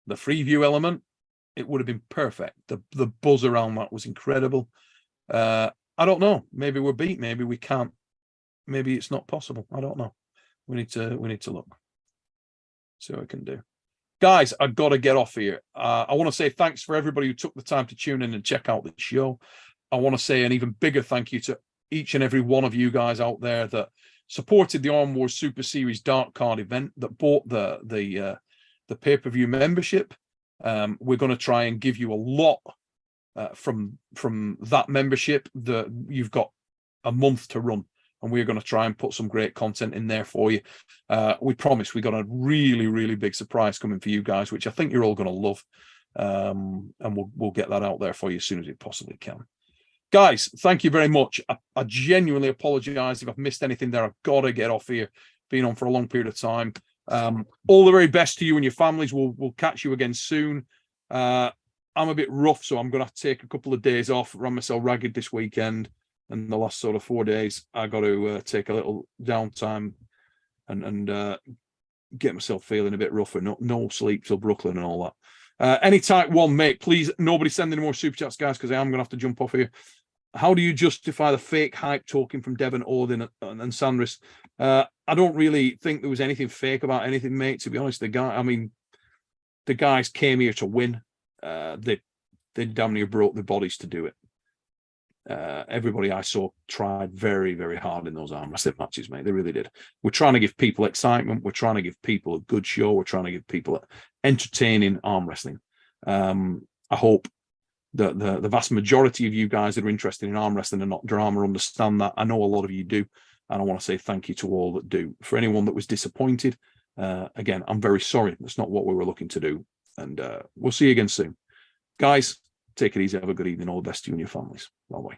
Freeview element, it would have been perfect. The buzz around that was incredible. I don't know. Maybe we're beat. Maybe we can't. Maybe it's not possible. I don't know. We need to look. See what we can do. Guys, I've got to get off here. I want to say thanks for everybody who took the time to tune in and check out the show. I want to say an even bigger thank you to each and every one of you guys out there that supported the Arm Wars Super Series Dark Card event, that bought the pay-per-view membership. We're going to try and give you a lot from that membership. You've got a month to run, and we're going to try and put some great content in there for you. We promise we got a really, really big surprise coming for you guys, which I think you're all going to love. And we'll get that out there for you as soon as we possibly can. Guys, thank you very much. I genuinely apologize if I've missed anything there. I've got to get off here. Been on for a long period of time. All the very best to you and your families. We'll catch you again soon. I'm a bit rough, so I'm going to have to take a couple of days off, run myself ragged this weekend. And the last sort of 4 days, I got to take a little downtime and get myself feeling a bit rougher. No sleep till Brooklyn and all that. Any type one, mate, please, nobody send any more super chats, guys, because I am going to have to jump off here. How do you justify the fake hype talking from Devon, Odin, and Sandris? I don't really think there was anything fake about anything, mate, to be honest. The guys came here to win. They damn near broke their bodies to do it. Everybody I saw tried very, very hard in those arm wrestling matches, mate. They really did. We're trying to give people excitement. We're trying to give people a good show. We're trying to give people entertaining arm wrestling. I hope that the vast majority of you guys that are interested in arm wrestling and not drama understand that. I know a lot of you do, and I want to say thank you to all that do. For anyone that was disappointed, again, I'm very sorry. That's not what we were looking to do, and we'll see you again soon. Guys, take it easy. Have a good evening. All the best to you and your families. Bye-bye.